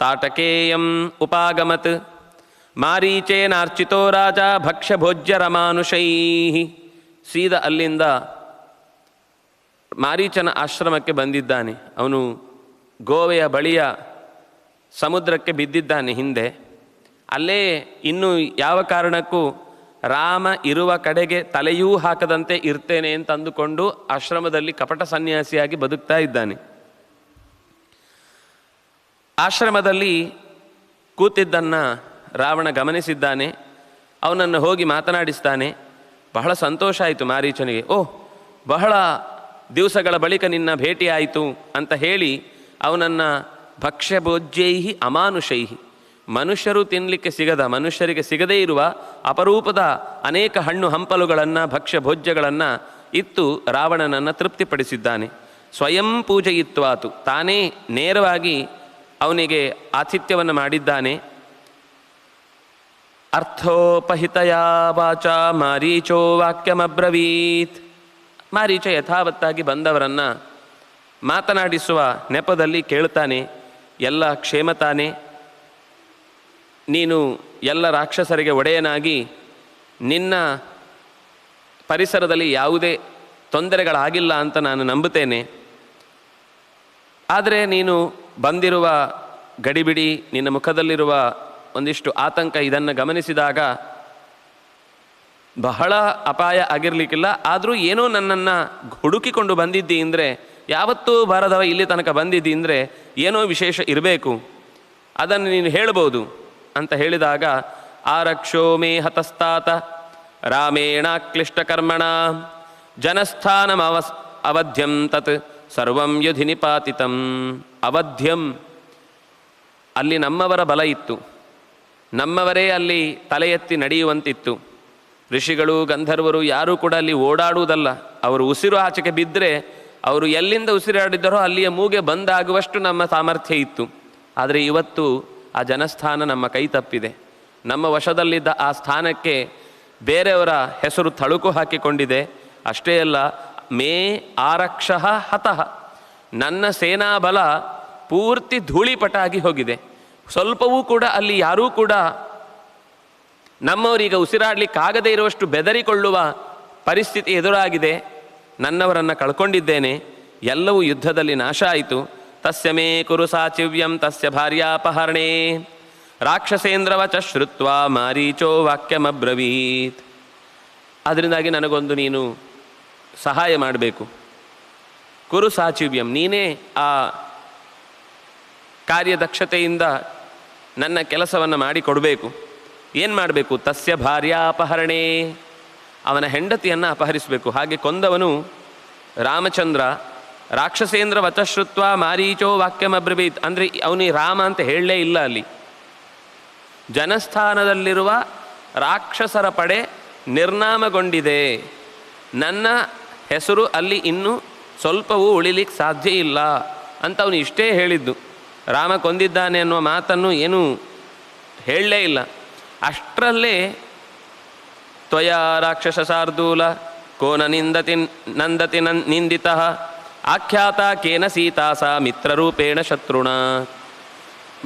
ತಾಟಕೇಯಂ ಉಪಾಗಮತ್ ಮಾರೀಚೇನಾರ್ಚಿತೋ ರಾಜ ಭಕ್ಷ್ಯ ಭೋಜ್ಯ ರಮಾನುಷೈ. ಸೀದಾ ಅಲ್ಲಿಂದ ಮಾರೀಚನ ಆಶ್ರಮಕ್ಕೆ ಬಂದಿದ್ದಾನೆ. ಅವನು ಗೋವೆಯ ಬಳಿಯ ಸಮುದ್ರಕ್ಕೆ ಬಿದ್ದಿದ್ದಾನೆ ಹಿಂದೆ. ಅಲ್ಲೇ ಇನ್ನೂ ಯಾವ ಕಾರಣಕ್ಕೂ ರಾಮ ಇರುವ ಕಡೆಗೆ ತಲೆಯೂ ಹಾಕದಂತೆ ಇರ್ತೇನೆ ಅಂತ ಅಂದುಕೊಂಡು ಆಶ್ರಮದಲ್ಲಿ ಕಪಟ ಸನ್ಯಾಸಿಯಾಗಿ ಬದುಕ್ತಾ ಇದ್ದಾನೆ. ಆಶ್ರಮದಲ್ಲಿ ಕೂತಿದ್ದನ್ನು ರಾವಣ ಗಮನಿಸಿದ್ದಾನೆ. ಅವನನ್ನು ಹೋಗಿ ಮಾತನಾಡಿಸ್ತಾನೆ. ಬಹಳ ಸಂತೋಷ ಆಯಿತು ಮಾರೀಚನಿಗೆ. ಓಹ್, ಬಹಳ ದಿವಸಗಳ ಬಳಿಕ ನಿನ್ನ ಭೇಟಿಯಾಯಿತು ಅಂತ ಹೇಳಿ ಅವನನ್ನು ಭಕ್ಷ್ಯಭೋಜ್ಯೈಹಿ ಅಮಾನುಷೈಹಿ, ಮನುಷ್ಯರು ತಿನ್ನಲಿಕ್ಕೆ ಸಿಗದ, ಮನುಷ್ಯರಿಗೆ ಸಿಗದೇ ಇರುವ ಅಪರೂಪದ ಅನೇಕ ಹಣ್ಣು ಹಂಪಲುಗಳನ್ನು, ಭಕ್ಷ್ಯ ಭೋಜ್ಯಗಳನ್ನು ಇತ್ತು ರಾವಣನನ್ನು ತೃಪ್ತಿಪಡಿಸಿದ್ದಾನೆ. ಸ್ವಯಂ ಪೂಜೆಯಿತ್ವಾತು, ತಾನೇ ನೇರವಾಗಿ ಅವನಿಗೆ ಆತಿಥ್ಯವನ್ನು ಮಾಡಿದ್ದಾನೆ. ಅರ್ಥೋಪಹಿತಯಾ ವಾಚ ಮಾರೀಚೋ ವಾಕ್ಯಮಬ್ರವೀತ್. ಮಾರೀಚ ಯಥಾವತ್ತಾಗಿ ಬಂದವರನ್ನು ಮಾತನಾಡಿಸುವ ನೆಪದಲ್ಲಿ ಕೇಳ್ತಾನೆ. ಎಲ್ಲ ಕ್ಷೇಮ ತಾನೆ, ನೀನು ಎಲ್ಲ ರಾಕ್ಷಸರಿಗೆ ಒಡೆಯನಾಗಿ ನಿನ್ನ ಪರಿಸರದಲ್ಲಿ ಯಾವುದೇ ತೊಂದರೆಗಳಾಗಿಲ್ಲ ಅಂತ ನಾನು ನಂಬುತ್ತೇನೆ. ಆದರೆ ನೀನು ಬಂದಿರುವ ಗಡಿಬಿಡಿ, ನಿನ್ನ ಮುಖದಲ್ಲಿರುವ ಒಂದಿಷ್ಟು ಆತಂಕ, ಇದನ್ನು ಗಮನಿಸಿದಾಗ ಬಹಳ ಅಪಾಯ ಆಗಿರಲಿಕ್ಕಿಲ್ಲ. ಆದರೂ ಏನೋ ನನ್ನನ್ನು ಹುಡುಕಿಕೊಂಡು ಬಂದಿದ್ದಿ ಅಂದರೆ, ಯಾವತ್ತೂ ಬಾರದವ ಇಲ್ಲಿ ತನಕ ಬಂದಿದ್ದಿ ಅಂದರೆ ಏನೋ ವಿಶೇಷ ಇರಬೇಕು, ಅದನ್ನು ನೀನು ಹೇಳ್ಬೋದು ಅಂತ ಹೇಳಿದಾಗ, ಆರಕ್ಷೋ ಮೇ ಹತಸ್ತಾತ ರಾಮೇಣ ಕ್ಲಿಷ್ಟಕರ್ಮಣ ಜನಸ್ಥಾನಂ ಅವಧ್ಯಂ ತತ್ ಸರ್ವಂ ಯುಧಿ ನಿಪಾತಿತಂ. ಅವಧ್ಯಂ, ಅಲ್ಲಿ ನಮ್ಮವರ ಬಲ ಇತ್ತು, ನಮ್ಮವರೇ ಅಲ್ಲಿ ತಲೆ ಎತ್ತಿ ನಡೆಯುವಂತಿತ್ತು. ಋಷಿಗಳು ಗಂಧರ್ವರು ಯಾರೂ ಕೂಡ ಅಲ್ಲಿ ಓಡಾಡುವುದಲ್ಲ. ಅವರು ಉಸಿರು ಆಚೆಗೆ ಬಿದ್ದರೆ ಅವರು ಎಲ್ಲಿಂದ ಉಸಿರಾಡಿದ್ದರೋ ಅಲ್ಲಿಯ ಮೂಗೆ ಬಂದಾಗುವಷ್ಟು ನಮ್ಮ ಸಾಮರ್ಥ್ಯ ಇತ್ತು. ಆದರೆ ಇವತ್ತು ಆ ಜನಸ್ಥಾನ ನಮ್ಮ ಕೈ ತಪ್ಪಿದೆ. ನಮ್ಮ ವಶದಲ್ಲಿದ್ದ ಆ ಸ್ಥಾನಕ್ಕೆ ಬೇರೆಯವರ ಹೆಸರು ತಳುಕು ಹಾಕಿಕೊಂಡಿದೆ. ಅಷ್ಟೇ ಅಲ್ಲ, ಮೇ ಆರಕ್ಷಃ ಹತಃ, ನನ್ನ ಸೇನಾಬಲ ಪೂರ್ತಿ ಧೂಳಿಪಟಾಗಿ ಹೋಗಿದೆ. ಸ್ವಲ್ಪವೂ ಕೂಡ ಅಲ್ಲಿ ಯಾರೂ ಕೂಡ ನಮ್ಮವರೀಗ ಉಸಿರಾಡಲಿಕ್ಕಾಗದೇ ಇರುವಷ್ಟು ಬೆದರಿಕೊಳ್ಳುವ ಪರಿಸ್ಥಿತಿ ಎದುರಾಗಿದೆ. ನನ್ನವರನ್ನು ಕಳ್ಕೊಂಡಿದ್ದೇನೆ, ಎಲ್ಲವೂ ಯುದ್ಧದಲ್ಲಿ ನಾಶ ಆಯಿತು. ತಸ್ಯ ಮೇ ಕುರು ಸಾಚಿವ್ಯಂ ತಸ್ಯ ಭಾರ್ಯಾಪಹರಣೆ ರಾಕ್ಷಸೇಂದ್ರವಚ ಶ್ರುತ್ವಾ ಮಾರೀಚೋ ವಾಕ್ಯಮಬ್ರವೀತ್. ಅದರಿಂದಾಗಿ ನನಗೊಂದು ನೀನು ಸಹಾಯ ಮಾಡಬೇಕು. ಕುರು ಸಾಚಿವ್ಯಂ, ನೀನೇ ಆ ಕಾರ್ಯದಕ್ಷತೆಯಿಂದ ನನ್ನ ಕೆಲಸವನ್ನು ಮಾಡಿಕೊಡಬೇಕು. ಏನು ಮಾಡಬೇಕು? ತಸ್ಯ ಭಾರ್ಯಾಪಹರಣೆ, ಅವನ ಹೆಂಡತಿಯನ್ನು ಅಪಹರಿಸಬೇಕು. ಹಾಗೆ ಕೊಂದವನು ರಾಮಚಂದ್ರ. ರಾಕ್ಷಸೇಂದ್ರ ವಚಶ್ರುತ್ವ ಮಾರೀಚೋ ವಾಕ್ಯಮಬ್ರವೀತ್ ಅಂದರೆ ಅವನಿಗೆ ರಾಮ ಅಂತ ಹೇಳಲೇ ಇಲ್ಲ. ಅಲ್ಲಿ ಜನಸ್ಥಾನದಲ್ಲಿರುವ ರಾಕ್ಷಸರ ಪಡೆ ನಿರ್ನಾಮಗೊಂಡಿದೆ, ನನ್ನ ಹೆಸರು ಅಲ್ಲಿ ಇನ್ನೂ ಸ್ವಲ್ಪವೂ ಉಳಿಲಿಕ್ಕೆ ಸಾಧ್ಯ ಇಲ್ಲ ಅಂತ ಅವನು ಇಷ್ಟೇ ಹೇಳಿದ್ದು. ರಾಮ ಕೊಂದಿದ್ದಾನೆ ಅನ್ನುವ ಮಾತನ್ನು ಏನೂ ಹೇಳಲೇ ಇಲ್ಲ. ಅಷ್ಟರಲ್ಲೇ ತ್ವಯಾ ರಾಕ್ಷಸ ಶಾರ್ದೂಲ ಕೋನ ನಂದತಿ ನಿಂದಿತಃ ಆಖ್ಯಾತ ಕೇನ ಸೀತಾ ಸಾ ಮಿತ್ರರೂಪೇಣ ಶತ್ರುಣ.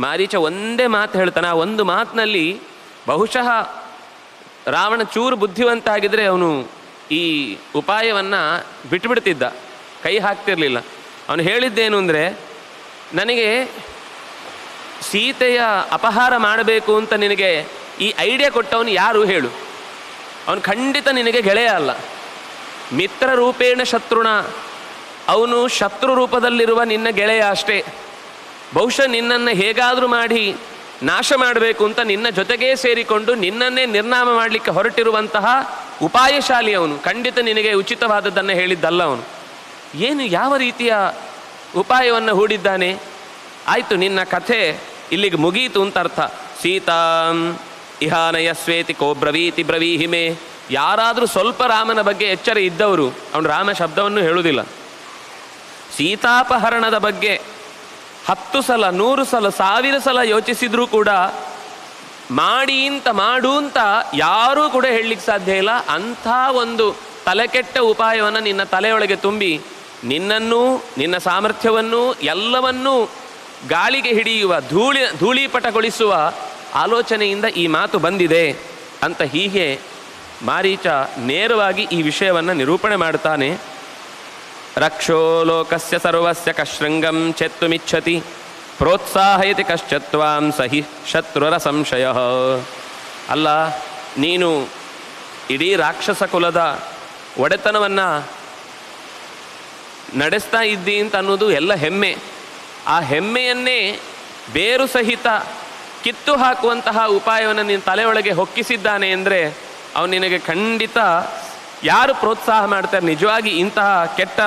ಮಾರೀಚ ಒಂದೇ ಮಾತು ಹೇಳ್ತಾನೆ. ಆ ಒಂದು ಮಾತಿನಲ್ಲಿ ಬಹುಶಃ ರಾವಣ ಚೂರು ಬುದ್ಧಿವಂತ ಆಗಿದ್ರೆ ಅವನು ಈ ಉಪಾಯವನ್ನು ಬಿಟ್ಟುಬಿಡ್ತಿದ್ದ, ಕೈ ಹಾಕ್ತಿರ್ಲಿಲ್ಲ. ಅವನು ಹೇಳಿದ್ದೇನು ಅಂದರೆ, ನನಗೆ ಸೀತೆಯ ಅಪಹಾರ ಮಾಡಬೇಕು ಅಂತ ನಿನಗೆ ಈ ಐಡಿಯಾ ಕೊಟ್ಟವನು ಯಾರು ಹೇಳು? ಅವನು ಖಂಡಿತ ನಿನಗೆ ಗೆಳೆಯ ಅಲ್ಲ, ಮಿತ್ರ ರೂಪೇಣ ಶತ್ರುಣ, ಅವನು ಶತ್ರು ರೂಪದಲ್ಲಿರುವ ನಿನ್ನ ಗೆಳೆಯ ಅಷ್ಟೇ. ಬಹುಶಃ ನಿನ್ನನ್ನು ಹೇಗಾದರೂ ಮಾಡಿ ನಾಶ ಮಾಡಬೇಕು ಅಂತ ನಿನ್ನ ಜೊತೆಗೇ ಸೇರಿಕೊಂಡು ನಿನ್ನನ್ನೇ ನಿರ್ನಾಮ ಮಾಡಲಿಕ್ಕೆ ಹೊರಟಿರುವಂತಹ ಉಪಾಯಶಾಲಿ ಅವನು. ಖಂಡಿತ ನಿನಗೆ ಉಚಿತವಾದದ್ದನ್ನು ಹೇಳಿದ್ದಲ್ಲ ಅವನು. ಏನು ಯಾವ ರೀತಿಯ ಉಪಾಯವನ್ನು ಹೂಡಿದ್ದಾನೆ? ಆಯಿತು, ನಿನ್ನ ಕಥೆ ಇಲ್ಲಿಗೆ ಮುಗೀತು ಅಂತ ಅರ್ಥ. ಸೀತಾಂ ಇಹಾನಯಸ್ವೇತಿ ಕೋ ಬ್ರವೀತಿ ಬ್ರವೀಹಿಮೆ. ಯಾರಾದರೂ ಸ್ವಲ್ಪ ರಾಮನ ಬಗ್ಗೆ ಎಚ್ಚರ ಇದ್ದವರು, ಅವನು ರಾಮ ಶಬ್ದವನ್ನು ಹೇಳುವುದಿಲ್ಲ, ಸೀತಾಪಹರಣದ ಬಗ್ಗೆ 10 ಸಲ 100 ಸಲ 1000 ಸಲ ಯೋಚಿಸಿದರೂ ಕೂಡ ಮಾಡು ಅಂತ ಯಾರೂ ಕೂಡ ಹೇಳಲಿಕ್ಕೆ ಸಾಧ್ಯ ಇಲ್ಲ. ಅಂಥ ಒಂದು ತಲೆಕೆಟ್ಟ ಉಪಾಯವನ್ನು ನಿನ್ನ ತಲೆಯೊಳಗೆ ತುಂಬಿ ನಿನ್ನನ್ನು, ನಿನ್ನ ಸಾಮರ್ಥ್ಯವನ್ನು ಎಲ್ಲವನ್ನೂ ಗಾಳಿಗೆ ಹಿಡಿಯುವ ಧೂಳೀಪಟಗೊಳಿಸುವ ಆಲೋಚನೆಯಿಂದ ಈ ಮಾತು ಬಂದಿದೆ ಅಂತ ಹೀಗೆ ಮಾರೀಚ ನೇರವಾಗಿ ಈ ವಿಷಯವನ್ನು ನಿರೂಪಣೆ ಮಾಡ್ತಾನೆ. ರಕ್ಷೋ ಲೋಕಸ್ಯ ಸರ್ವಸ್ಯ ಕಶೃಂಗಂ ಚೆತ್ತುಮಿಚ್ಛತಿ ಪ್ರೋತ್ಸಾಹಯತಿ ಕಶ್ಚತ್ವಾಂ ಸಹಿ ಶತ್ರುರ ಸಂಶಯ. ಅಲ್ಲ, ನೀನು ಇಡೀ ರಾಕ್ಷಸ ಕುಲದ ಒಡೆತನವನ್ನು ನಡೆಸ್ತಾ ಇದ್ದಿ ಅಂತ ಅನ್ನೋದು ಎಲ್ಲ ಹೆಮ್ಮೆ. ಆ ಹೆಮ್ಮೆಯನ್ನೇ ಬೇರು ಸಹಿತ ಕಿತ್ತು ಹಾಕುವಂತಹ ಉಪಾಯವನ್ನು ನಿನ್ನ ತಲೆಯೊಳಗೆ ಹೊಕ್ಕಿಸಿದ್ದಾನೆ ಅಂದರೆ ಅವನು ನಿನಗೆ ಖಂಡಿತ ಯಾರು ಪ್ರೋತ್ಸಾಹ ಮಾಡ್ತಾರೆ ನಿಜವಾಗಿ ಇಂತಹ ಕೆಟ್ಟ,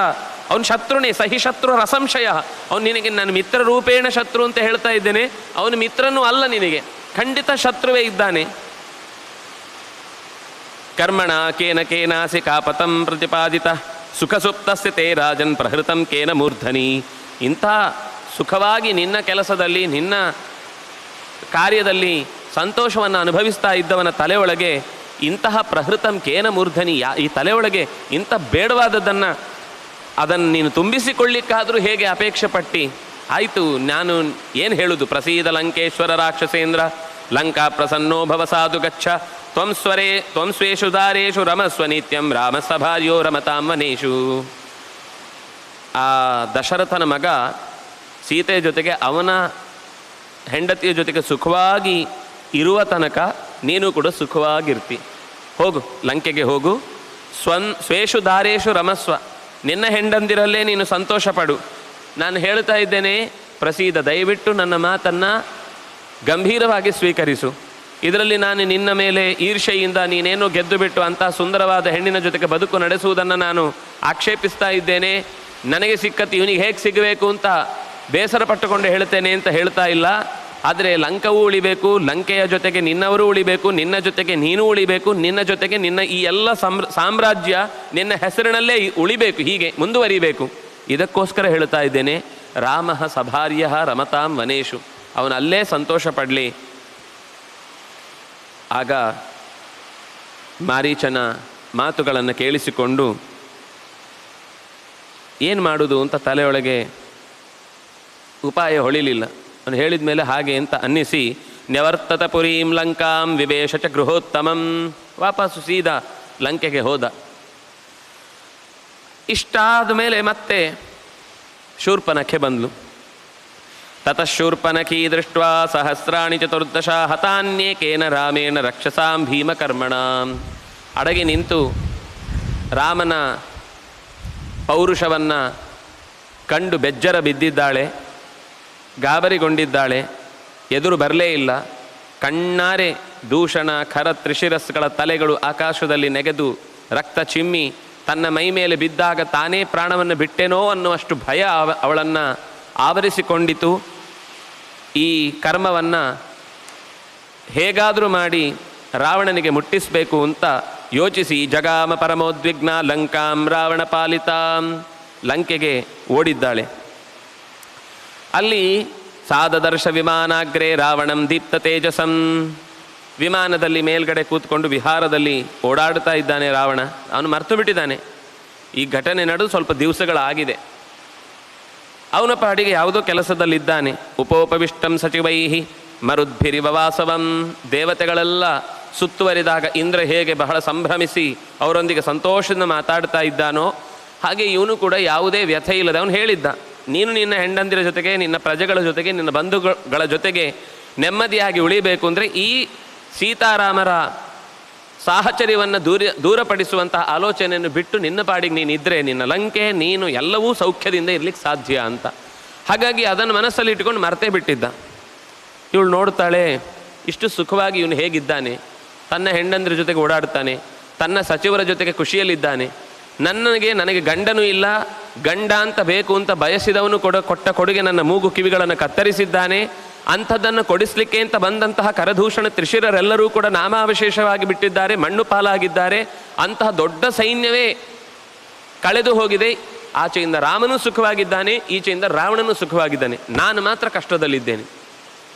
ಅವನು ಶತ್ರುನೇ, ಸಹಿ ಶತ್ರು ರಸಂಶಯ. ಅವನು ನಿನಗೆ ನಾನು ಮಿತ್ರ ರೂಪೇಣ ಶತ್ರು ಅಂತ ಹೇಳ್ತಾ ಇದ್ದೇನೆ, ಅವನು ಮಿತ್ರನೂ ಅಲ್ಲ, ನಿನಗೆ ಖಂಡಿತ ಶತ್ರುವೇ ಇದ್ದಾನೆ. ಕರ್ಮಣ ಕೇನ ಕೇನಾಸಿ ಕಾಪತಂ ಪ್ರತಿಪಾದಿತ ಸುಖ ಸುಪ್ತಸ್ಯ ತೇ ರಾಜನ್ ಪ್ರಹೃತಂ ಕೇನ ಮೂರ್ಧನಿ. ಇಂಥ ಸುಖವಾಗಿ ನಿನ್ನ ಕೆಲಸದಲ್ಲಿ ನಿನ್ನ ಕಾರ್ಯದಲ್ಲಿ ಸಂತೋಷವನ್ನು ಅನುಭವಿಸ್ತಾ ಇದ್ದವನ ತಲೆಯೊಳಗೆ ಇಂತಹ ಪ್ರಹೃತಂ ಕೇನ ಮೂರ್ಧನಿ, ಈ ತಲೆಯೊಳಗೆ ಇಂಥ ಬೇಡವಾದದ್ದನ್ನು ಅದನ್ನು ನೀನು ತುಂಬಿಸಿಕೊಳ್ಳಿಕ್ಕಾದರೂ ಹೇಗೆ ಅಪೇಕ್ಷೆ ಪಟ್ಟಿ? ಆಯಿತು, ನಾನು ಏನು ಹೇಳುವುದು? ಪ್ರಸೀದ ಲಂಕೇಶ್ವರ ರಾಕ್ಷಸೇಂದ್ರ ಲಂಕಾ ಪ್ರಸನ್ನೋ ಭವ ಸಾಧು ಗಚ್ಚ ತ್ವಂ ಸ್ವೇಷು ದಾರೇಷು ರಮಸ್ವ ನಿತ್ಯಂ ರಾಮಸಭಾರ್ಯೋ ರಮತಾಂ ವನೇಷು. ಆ ದಶರಥನ ಮಗ ಸೀತೆಯ ಜೊತೆಗೆ ಅವನ ಹೆಂಡತಿಯ ಜೊತೆಗೆ ಸುಖವಾಗಿ ಇರುವ ತನಕ ನೀನು ಕೂಡ ಸುಖವಾಗಿರ್ತಿ. ಹೋಗು, ಲಂಕೆಗೆ ಹೋಗು. ಸ್ವೇಷು ದಾರೇಷು ರಮಸ್ವ, ನಿನ್ನ ಹೆಂಡಂದಿರಲ್ಲೇ ನೀನು ಸಂತೋಷ ಪಡು. ನಾನು ಹೇಳ್ತಾ ಇದ್ದೇನೆ, ಪ್ರಸೀದ, ದಯವಿಟ್ಟು ನನ್ನ ಮಾತನ್ನು ಗಂಭೀರವಾಗಿ ಸ್ವೀಕರಿಸು. ಇದರಲ್ಲಿ ನಾನು ನಿನ್ನ ಮೇಲೆ ಈರ್ಷೆಯಿಂದ ನೀನೇನೋ ಗೆದ್ದು ಬಿಟ್ಟು ಅಂಥ ಸುಂದರವಾದ ಹೆಣ್ಣಿನ ಜೊತೆಗೆ ಬದುಕು ನಡೆಸುವುದನ್ನು ನಾನು ಆಕ್ಷೇಪಿಸ್ತಾ ಇದ್ದೇನೆ. ನನಗೆ ಸಿಕ್ಕತ್ತು ಇವನಿಗೆ ಹೇಗೆ ಸಿಗಬೇಕು ಅಂತ ಬೇಸರ ಪಟ್ಟುಕೊಂಡು ಹೇಳ್ತೇನೆ ಅಂತ ಹೇಳ್ತಾ ಇಲ್ಲ. ಆದರೆ ಲಂಕವೂ ಉಳಿಬೇಕು, ಲಂಕೆಯ ಜೊತೆಗೆ ನಿನ್ನವರು ಉಳಿಬೇಕು, ನಿನ್ನ ಜೊತೆಗೆ ನೀನು ಉಳಿಬೇಕು, ನಿನ್ನ ಜೊತೆಗೆ ನಿನ್ನ ಈ ಎಲ್ಲ ಸಾಮ್ರಾಜ್ಯ ನಿನ್ನ ಹೆಸರಿನಲ್ಲೇ ಉಳಿಬೇಕು, ಹೀಗೆ ಮುಂದುವರಿಬೇಕು. ಇದಕ್ಕೋಸ್ಕರ ಹೇಳ್ತಾ ಇದ್ದೇನೆ, ರಾಮ ಸಭಾರ್ಯ ರಮತಾಂ ವನೇಶು, ಅವನಲ್ಲೇ ಸಂತೋಷ ಪಡಲಿ. ಆಗ ಮಾರೀಚನ ಮಾತುಗಳನ್ನು ಕೇಳಿಸಿಕೊಂಡು ಏನು ಮಾಡೋದು ಅಂತ ತಲೆಯೊಳಗೆ ಉಪಾಯ ಹೊಳಿಲಿಲ್ಲ. ಅವನು ಹೇಳಿದ ಮೇಲೆ ಹಾಗೆ ಅಂತ ಅನ್ನಿಸಿ ನ್ಯವರ್ತತ ಪುರೀಂ ಲಂಕಾಂ ವಿವೇಶ ಚ ಗೃಹೋತ್ತಮಂ, ವಾಪಸ್ಸು ಸೀದಾ ಲಂಕೆಗೆ ಹೋದ. ಇಷ್ಟಾದ ಮೇಲೆ ಮತ್ತೆ ಶೂರ್ಪನಖೆ ಬಂದ್ಲು. ತತಃ ಶೂರ್ಪನಖೀ ದೃಷ್ಟ್ವಾ ಸಹಸ್ರಾಣಿ ಚತುರ್ದಶ ಹತಾನ್ಯೇಕೇನ ರಾಮೇಣ ರಕ್ಷಸಾಂ ಭೀಮಕರ್ಮಣ. ಅಡಗಿ ನಿಂತು ರಾಮನ ಪೌರುಷವನ್ನು ಕಂಡು ಬೆಜ್ಜರ ಬಿದ್ದಿದ್ದಾಳೆ, ಗಾಬರಿಗೊಂಡಿದ್ದಾಳೆ. ಎದುರು ಬರಲೇ ಇಲ್ಲ. ಕಣ್ಣಾರೆ ದೂಷಣ ಖರ ತ್ರಿಶಿರಸ್ಗಳ ತಲೆಗಳು ಆಕಾಶದಲ್ಲಿ ನೆಗೆದು ರಕ್ತ ಚಿಮ್ಮಿ ತನ್ನ ಮೈ ಮೇಲೆ ಬಿದ್ದಾಗ ತಾನೇ ಪ್ರಾಣವನ್ನು ಬಿಟ್ಟೇನೋ ಅನ್ನುವಷ್ಟು ಭಯ ಅವಳನ್ನು ಆವರಿಸಿಕೊಂಡಿತು. ಈ ಕರ್ಮವನ್ನು ಹೇಗಾದರೂ ಮಾಡಿ ರಾವಣನಿಗೆ ಮುಟ್ಟಿಸಬೇಕು ಅಂತ ಯೋಚಿಸಿ ಜಗಾಮ ಪರಮೋದ್ವಿಗ್ನ ಲಂಕಾಂ ರಾವಣ ಪಾಲಿತಾಂ, ಲಂಕೆಗೆ ಓಡಿದ್ದಾಳೆ. ಅಲ್ಲಿ ಸಾದದರ್ಶ ವಿಮಾನಾಗ್ರೇ ರಾವಣಂ ದೀಪ್ತ ತೇಜಸಂ. ವಿಮಾನದಲ್ಲಿ ಮೇಲ್ಗಡೆ ಕೂತ್ಕೊಂಡು ವಿಹಾರದಲ್ಲಿ ಓಡಾಡ್ತಾ ಇದ್ದಾನೆ ರಾವಣ. ಅವನು ಮರ್ತು ಬಿಟ್ಟಿದ್ದಾನೆ, ಈ ಘಟನೆ ನಡೆದು ಸ್ವಲ್ಪ ದಿವಸಗಳಾಗಿದೆ. ಅವನ ಪಾಡಿಗೆ ಯಾವುದೋ ಕೆಲಸದಲ್ಲಿದ್ದಾನೆ. ಉಪೋಪವಿಷ್ಟಂ ಸಚಿವೈಹಿ ಮರುದ್ಭಿರಿವ ವಾಸವಂ. ದೇವತೆಗಳೆಲ್ಲ ಸುತ್ತುವರಿದಾಗ ಇಂದ್ರ ಹೇಗೆ ಬಹಳ ಸಂಭ್ರಮಿಸಿ ಅವರೊಂದಿಗೆ ಸಂತೋಷದಿಂದ ಮಾತಾಡ್ತಾ ಇದ್ದಾನೋ ಹಾಗೆ ಇವನು ಕೂಡ ಯಾವುದೇ ವ್ಯಥೆ ಇಲ್ಲದೆ ಅವನು ಹೇಳಿದ್ದ, ನೀನು ನಿನ್ನ ಹೆಂಡಂದಿರ ಜೊತೆಗೆ, ನಿನ್ನ ಪ್ರಜೆಗಳ ಜೊತೆಗೆ, ನಿನ್ನ ಬಂಧುಗಳ ಜೊತೆಗೆ ನೆಮ್ಮದಿಯಾಗಿ ಉಳಿಬೇಕು ಅಂದರೆ ಈ ಸೀತಾರಾಮರ ಸಾಹಚರ್ಯವನ್ನು ದೂರಪಡಿಸುವಂತಹ ಆಲೋಚನೆಯನ್ನು ಬಿಟ್ಟು ನಿನ್ನ ಪಾಡಿಗೆ ನೀನಿದ್ದರೆ ನಿನ್ನ ಲಂಕೆ ನೀನು ಎಲ್ಲವೂ ಸೌಖ್ಯದಿಂದ ಇರಲಿಕ್ಕೆ ಸಾಧ್ಯ ಅಂತ. ಹಾಗಾಗಿ ಅದನ್ನು ಮನಸ್ಸಲ್ಲಿ ಇಟ್ಕೊಂಡು ಮರ್ತೇ ಬಿಟ್ಟಿದ್ದ. ಇವಳು ನೋಡ್ತಾಳೆ, ಇಷ್ಟು ಸುಖವಾಗಿ ಇವನು ಹೇಗಿದ್ದಾನೆ, ತನ್ನ ಹೆಂಡಂದ್ರ ಜೊತೆಗೆ ಓಡಾಡ್ತಾನೆ, ತನ್ನ ಸಚಿವರ ಜೊತೆಗೆ ಖುಷಿಯಲ್ಲಿದ್ದಾನೆ, ನನಗೆ ಗಂಡನೂ ಇಲ್ಲ, ಗಂಡ ಅಂತ ಬೇಕು ಅಂತ ಬಯಸಿದವನು ಕೊಟ್ಟ ಕೊಡುಗೆ ನನ್ನ ಮೂಗು ಕಿವಿಗಳನ್ನು ಕತ್ತರಿಸಿದ್ದಾನೆ, ಅಂಥದ್ದನ್ನು ಕೊಡಿಸಲಿಕ್ಕೆ ಅಂತ ಬಂದಂತಹ ಕರದೂಷಣ ತ್ರಿಶಿರರೆಲ್ಲರೂ ಕೂಡ ನಾಮಾವಶೇಷವಾಗಿ ಬಿಟ್ಟಿದ್ದಾರೆ, ಮಣ್ಣು ಪಾಲಾಗಿದ್ದಾರೆ. ಅಂತಹ ದೊಡ್ಡ ಸೈನ್ಯವೇ ಕಳೆದು ಹೋಗಿದೆ. ಆಚೆಯಿಂದ ರಾಮನೂ ಸುಖವಾಗಿದ್ದಾನೆ, ಈಚೆಯಿಂದ ರಾವಣನೂ ಸುಖವಾಗಿದ್ದಾನೆ, ನಾನು ಮಾತ್ರ ಕಷ್ಟದಲ್ಲಿದ್ದೇನೆ.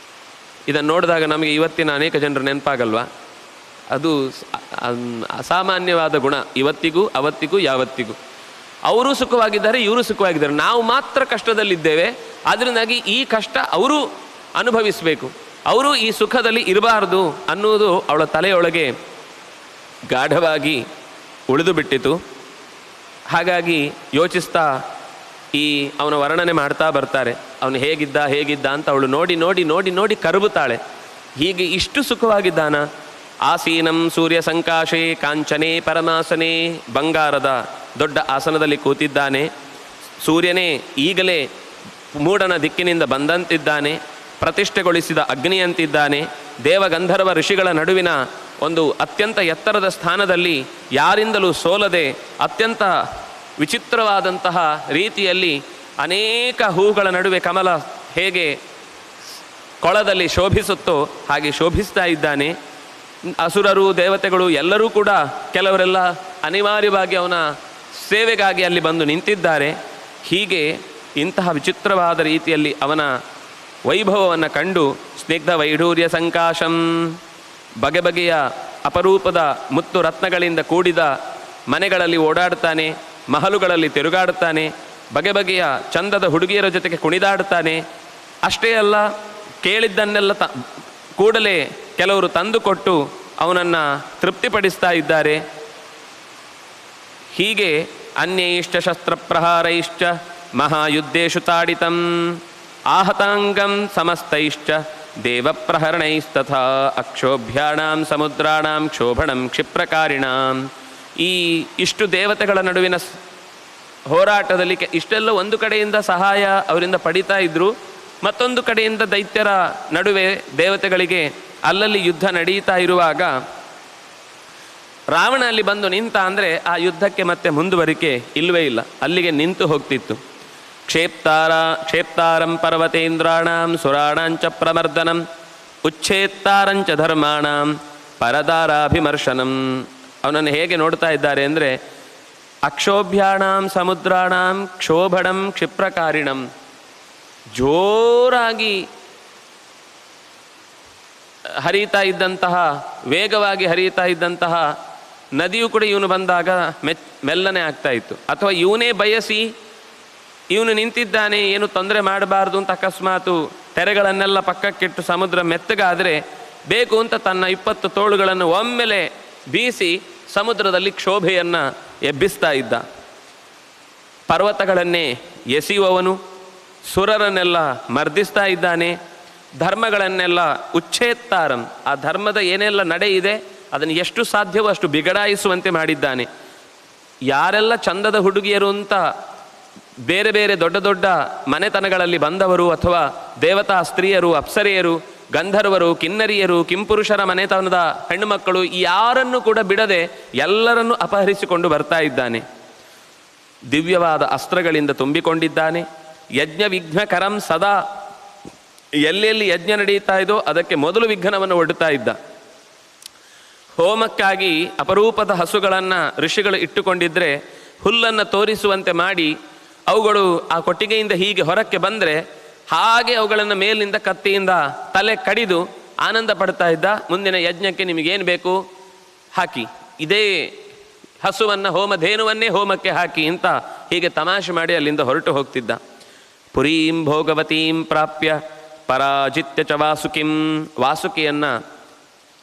ಇದನ್ನು ನೋಡಿದಾಗ ನಮಗೆ ಇವತ್ತಿನ ಅನೇಕ ಜನರು ನೆನಪಾಗಲ್ವಾ? ಅದು ಅಸಾಮಾನ್ಯವಾದ ಗುಣ, ಇವತ್ತಿಗೂ ಅವತ್ತಿಗೂ ಯಾವತ್ತಿಗೂ. ಅವರು ಸುಖವಾಗಿದ್ದಾರೆ, ಇವರು ಸುಖವಾಗಿದ್ದಾರೆ, ನಾವು ಮಾತ್ರ ಕಷ್ಟದಲ್ಲಿದ್ದೇವೆ. ಅದರಿಂದಾಗಿ ಈ ಕಷ್ಟ ಅವರು ಅನುಭವಿಸಬೇಕು, ಅವರು ಈ ಸುಖದಲ್ಲಿ ಇರಬಾರ್ದು ಅನ್ನುವುದು ಅವಳ ತಲೆಯೊಳಗೆ ಗಾಢವಾಗಿ ಉಳಿದು ಬಿಟ್ಟಿತು. ಹಾಗಾಗಿ ಯೋಚಿಸ್ತಾ ಅವನ ವರ್ಣನೆ ಮಾಡ್ತಾ ಬರ್ತಾರೆ. ಅವನು ಹೇಗಿದ್ದ ಅಂತ ಅವಳು ನೋಡಿ ನೋಡಿ ನೋಡಿ ನೋಡಿ ಕರಗುತ್ತಾಳೆ. ಹೀಗೆ ಇಷ್ಟು ಸುಖವಾಗಿದ್ದಾನ? ಆಸೀನಂ ಸೂರ್ಯ ಸಂಕಾಶೆ ಕಾಂಚನೆ ಪರಮಾಸನೆ. ಬಂಗಾರದ ದೊಡ್ಡ ಆಸನದಲ್ಲಿ ಕೂತಿದ್ದಾನೆ. ಸೂರ್ಯನೇ ಈಗಲೇ ಮೂಡನ ದಿಕ್ಕಿನಿಂದ ಬಂದಂತಿದ್ದಾನೆ. ಪ್ರತಿಷ್ಠೆಗೊಳಿಸಿದ ಅಗ್ನಿಯಂತಿದ್ದಾನೆ. ದೇವಗಂಧರ್ವ ಋಷಿಗಳ ನಡುವಿನ ಒಂದು ಅತ್ಯಂತ ಎತ್ತರದ ಸ್ಥಾನದಲ್ಲಿ ಯಾರಿಂದಲೂ ಸೋಲದೆ ಅತ್ಯಂತ ವಿಚಿತ್ರವಾದಂತಹ ರೀತಿಯಲ್ಲಿ ಅನೇಕ ಹೂಗಳ ನಡುವೆ ಕಮಲ ಹೇಗೆ ಕೊಳದಲ್ಲಿ ಶೋಭಿಸುತ್ತೋ ಹಾಗೆ ಶೋಭಿಸ್ತಾ ಇದ್ದಾನೆ. ಅಸುರರು ದೇವತೆಗಳು ಎಲ್ಲರೂ ಕೂಡ ಕೆಲವರೆಲ್ಲ ಅನಿವಾರ್ಯವಾಗಿ ಅವನ ಸೇವೆಗಾಗಿ ಅಲ್ಲಿ ಬಂದು ನಿಂತಿದ್ದಾರೆ. ಹೀಗೆ ಇಂತಹ ವಿಚಿತ್ರವಾದ ರೀತಿಯಲ್ಲಿ ಅವನ ವೈಭವವನ್ನು ಕಂಡು ಸ್ನಿಗ್ಧ ವೈಢೂರ್ಯ ಸಂಕಾಶಂ, ಬಗೆ ಬಗೆಯ ಅಪರೂಪದ ಮುತ್ತು ರತ್ನಗಳಿಂದ ಕೂಡಿದ ಮನೆಗಳಲ್ಲಿ ಓಡಾಡ್ತಾನೆ, ಮಹಲುಗಳಲ್ಲಿ ತಿರುಗಾಡುತ್ತಾನೆ, ಬಗೆ ಬಗೆಯ ಚಂದದ ಹುಡುಗಿಯರ ಜೊತೆಗೆ ಕುಣಿದಾಡುತ್ತಾನೆ. ಅಷ್ಟೇ ಅಲ್ಲ, ಕೇಳಿದ್ದನ್ನೆಲ್ಲ ಕೂಡಲೇ ಕೆಲವರು ತಂದುಕೊಟ್ಟು ಅವನನ್ನು ತೃಪ್ತಿಪಡಿಸ್ತಾ ಇದ್ದಾರೆ. ಹೀಗೆ ಅನ್ಯೈಶ್ಚ ಶಸ್ತ್ರಪ್ರಹಾರೈಶ್ಚ ಮಹಾಯುದ್ಧೇಶು ತಾಡಿತಂ ಆಹತಾಂಗಂ ಸಮಸ್ತೈಶ್ಚ ದೇವಪ್ರಹರಣೈಸ್ತಥಾ ಅಕ್ಷೋಭ್ಯಾಣಾಂ ಸಮುದ್ರಾಣಾಂ ಕ್ಷೋಭಣಂ ಕ್ಷಿಪ್ರಕಾರಿಣಾಂ. ಇಷ್ಟು ದೇವತೆಗಳ ನಡುವಿನ ಹೋರಾಟದಲ್ಲಿ ಇಷ್ಟೆಲ್ಲ ಒಂದು ಕಡೆಯಿಂದ ಸಹಾಯ ಅವರಿಂದ ಪಡಿತಾ ಇದ್ದರು, ಮತ್ತೊಂದು ಕಡೆಯಿಂದ ದೈತ್ಯರ ನಡುವೆ ದೇವತೆಗಳಿಗೆ ಅಲ್ಲಲ್ಲಿ ಯುದ್ಧ ನಡೀತಾ ಇರುವಾಗ ರಾವಣ ಅಲ್ಲಿ ಬಂದು ನಿಂತ ಅಂದರೆ ಆ ಯುದ್ಧಕ್ಕೆ ಮತ್ತೆ ಮುಂದುವರಿಕೆ ಇಲ್ಲವೇ ಇಲ್ಲ, ಅಲ್ಲಿಗೆ ನಿಂತು ಹೋಗ್ತಿತ್ತು. ಕ್ಷೇಪ್ತಾರಂ ಪರ್ವತೇಂದ್ರಾಣಾಂ ಸುರಾಣಾಂಚ ಪ್ರಮರ್ದನಂ ಉಚ್ಛೇತ್ತಾರಂಚ ಧರ್ಮಾಣಾಂ ಪರದಾರಾಭಿಮರ್ಶನಂ. ಅವನನ್ನು ಹೇಗೆ ನೋಡ್ತಾ ಇದ್ದಾರೆ ಅಂದರೆ ಅಕ್ಷೋಭ್ಯಾಣಾಂ ಸಮುದ್ರಾಣಾಂ ಕ್ಷೋಭಣಂ ಕ್ಷಿಪ್ರಕಾರಿಣಂ. ಜೋರಾಗಿ ಹರಿತಾ ಇದ್ದಂತಹ, ವೇಗವಾಗಿ ಹರಿತಾ ಇದ್ದಂತಹ ನದಿಯು ಕೂಡ ಇವನು ಬಂದಾಗ ಮೆಲ್ಲನೆ ಆಗ್ತಾ ಇತ್ತು. ಅಥವಾ ಇವನೇ ಬಯಸಿ ಇವನು ನಿಂತಿದ್ದಾನೆ, ಏನು ತೊಂದರೆ ಮಾಡಬಾರ್ದು ಅಂತ ಅಕಸ್ಮಾತು ತೆರೆಗಳನ್ನೆಲ್ಲ ಪಕ್ಕಕ್ಕಿಟ್ಟು ಸಮುದ್ರ ಮೆತ್ತಗಾದರೆ ಬೇಕು ಅಂತ ತನ್ನ 20 ತೋಳುಗಳನ್ನು ಒಮ್ಮೆಲೆ ಬೀಸಿ ಸಮುದ್ರದಲ್ಲಿ ಕ್ಷೋಭೆಯನ್ನು ಎಬ್ಬಿಸ್ತಾ ಇದ್ದ. ಪರ್ವತಗಳನ್ನೇ ಎಸೆಯುವವನು, ಸುರರನ್ನೆಲ್ಲ ಮರ್ದಿಸ್ತಾ ಇದ್ದಾನೆ. ಧರ್ಮಗಳನ್ನೆಲ್ಲ ಉಚ್ಛೇತ್ತಾರಂ, ಆ ಧರ್ಮದ ಏನೆಲ್ಲ ನಡೆ ಇದೆ ಅದನ್ನು ಎಷ್ಟು ಸಾಧ್ಯವೋ ಅಷ್ಟು ಬಿಗಡಾಯಿಸುವಂತೆ ಮಾಡಿದ್ದಾನೆ. ಯಾರೆಲ್ಲ ಚಂದದ ಹುಡುಗಿಯರು ಅಂತ ಬೇರೆ ಬೇರೆ ದೊಡ್ಡ ದೊಡ್ಡ ಮನೆತನಗಳಲ್ಲಿ ಬಂದವರು ಅಥವಾ ದೇವತಾ ಸ್ತ್ರೀಯರು, ಅಪ್ಸರೆಯರು, ಗಂಧರ್ವರು, ಕಿನ್ನರಿಯರು, ಕಿಂಪುರುಷರ ಮನೆತನದ ಹೆಣ್ಣುಮಕ್ಕಳು ಯಾರನ್ನು ಕೂಡ ಬಿಡದೆ ಎಲ್ಲರನ್ನೂ ಅಪಹರಿಸಿಕೊಂಡು ಬರ್ತಾ ಇದ್ದಾನೆ. ದಿವ್ಯವಾದ ಅಸ್ತ್ರಗಳಿಂದ ತುಂಬಿಕೊಂಡಿದ್ದಾನೆ. ಯಜ್ಞ ವಿಘ್ನಕರಂ ಸದಾ, ಎಲ್ಲೆಲ್ಲಿ ಯಜ್ಞ ನಡೆಯುತ್ತಾ ಇದೋ ಅದಕ್ಕೆ ಮೊದಲು ವಿಘ್ನವನ್ನು ಒಡ್ಡುತ್ತಾ ಇದ್ದ. ಹೋಮಕ್ಕಾಗಿ ಅಪರೂಪದ ಹಸುಗಳನ್ನು ಋಷಿಗಳು ಇಟ್ಟುಕೊಂಡಿದ್ದರೆ ಹುಲ್ಲನ್ನು ತೋರಿಸುವಂತೆ ಮಾಡಿ ಅವುಗಳು ಆ ಕೊಟ್ಟಿಗೆಯಿಂದ ಹೀಗೆ ಹೊರಕ್ಕೆ ಬಂದರೆ ಹಾಗೆ ಅವುಗಳನ್ನು ಮೇಲಿನಿಂದ ಕತ್ತಿಯಿಂದ ತಲೆ ಕಡಿದು ಆನಂದ ಪಡ್ತಾ ಇದ್ದ. ಮುಂದಿನ ಯಜ್ಞಕ್ಕೆ ನಿಮಗೇನು ಬೇಕು ಹಾಕಿ, ಇದೇ ಹಸುವನ್ನು ಧೇನುವನ್ನೇ ಹೋಮಕ್ಕೆ ಹಾಕಿ ಅಂತ ಹೀಗೆ ತಮಾಷೆ ಮಾಡಿ ಅಲ್ಲಿಂದ ಹೊರಟು ಹೋಗ್ತಿದ್ದ. ಪುರೀಂ ಭೋಗವತೀಂ ಪ್ರಾಪ್ಯ ಪರಾಜಿತ್ಯ ಚ ವಾಸುಕಿಂ, ವಾಸುಕಿಯನ್ನು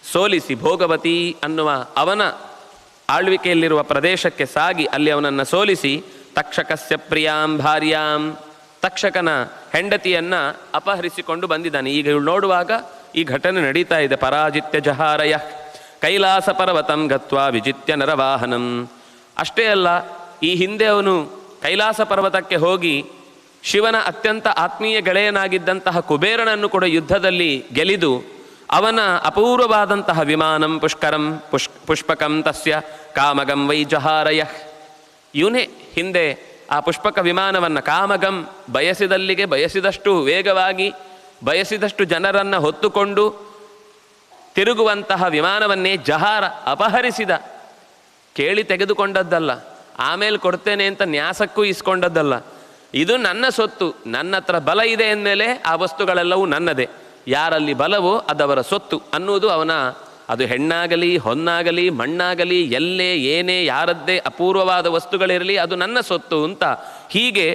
ಸೋಲಿಸಿ ಭೋಗವತಿ ಅನ್ನುವ ಅವನ ಆಳ್ವಿಕೆಯಲ್ಲಿರುವ ಪ್ರದೇಶಕ್ಕೆ ಸಾಗಿ ಅಲ್ಲಿ ಅವನನ್ನು ಸೋಲಿಸಿ ತಕ್ಷಕಸ್ಯ ಪ್ರಿಯಾಂ ಭಾರ್ಯಾಂ, ತಕ್ಷಕನ ಹೆಂಡತಿಯನ್ನು ಅಪಹರಿಸಿಕೊಂಡು ಬಂದಿದ್ದಾನೆ. ಈಗ ಇವಳು ನೋಡುವಾಗ ಈ ಘಟನೆ ನಡೀತಾ ಇದೆ. ಪರಾಜಿತ್ಯ ಜಹಾರಯ ಕೈಲಾಸ ಪರ್ವತಂ ಗತ್ವಾ ವಿಜಿತ್ಯ ನರವಾಹನಂ. ಅಷ್ಟೇ ಅಲ್ಲ, ಈ ಹಿಂದೆ ಅವನು ಕೈಲಾಸ ಪರ್ವತಕ್ಕೆ ಹೋಗಿ ಶಿವನ ಅತ್ಯಂತ ಆತ್ಮೀಯ ಗೆಳೆಯನಾಗಿದ್ದಂತಹ ಕುಬೇರನನ್ನು ಕೂಡ ಯುದ್ಧದಲ್ಲಿ ಗೆಲಿದು ಅವನ ಅಪೂರ್ವವಾದಂತಹ ವಿಮಾನಂ ಪುಷ್ಕರಂ ಪುಷ್ಪಕಂ ತಸ್ಯ ಕಾಮಗಂ ವೈ ಜಹಾರಯ. ಇವನೇ ಹಿಂದೆ ಆ ಪುಷ್ಪಕ ವಿಮಾನವನ್ನು ಕಾಮಗಂ ಬಯಸಿದಲ್ಲಿಗೆ ಬಯಸಿದಷ್ಟು ವೇಗವಾಗಿ ಬಯಸಿದಷ್ಟು ಜನರನ್ನು ಹೊತ್ತುಕೊಂಡು ತಿರುಗುವಂತಹ ವಿಮಾನವನ್ನೇ ಜಹಾರ ಅಪಹರಿಸಿದ. ಕೇಳಿ ತೆಗೆದುಕೊಂಡದ್ದಲ್ಲ, ಆಮೇಲೆ ಕೊಡ್ತೇನೆ ಅಂತ ನ್ಯಾಸಕ್ಕೂ ಇಸ್ಕೊಂಡದ್ದಲ್ಲ. ಇದು ನನ್ನ ಸೊತ್ತು, ನನ್ನ ಹತ್ರ ಬಲ ಇದೆ ಅಂದಮೇಲೆ ಆ ವಸ್ತುಗಳೆಲ್ಲವೂ ನನ್ನದೇ. ಯಾರಲ್ಲಿ ಬಲವೋ ಅದವರ ಸೊತ್ತು ಅನ್ನುವುದು ಅವನ, ಅದು ಹೆಣ್ಣಾಗಲಿ ಹೊನ್ನಾಗಲಿ ಮಣ್ಣಾಗಲಿ ಎಲ್ಲೇ ಏನೇ ಯಾರದ್ದೇ ಅಪೂರ್ವವಾದ ವಸ್ತುಗಳಿರಲಿ ಅದು ನನ್ನ ಸೊತ್ತು ಅಂತ ಹೀಗೆ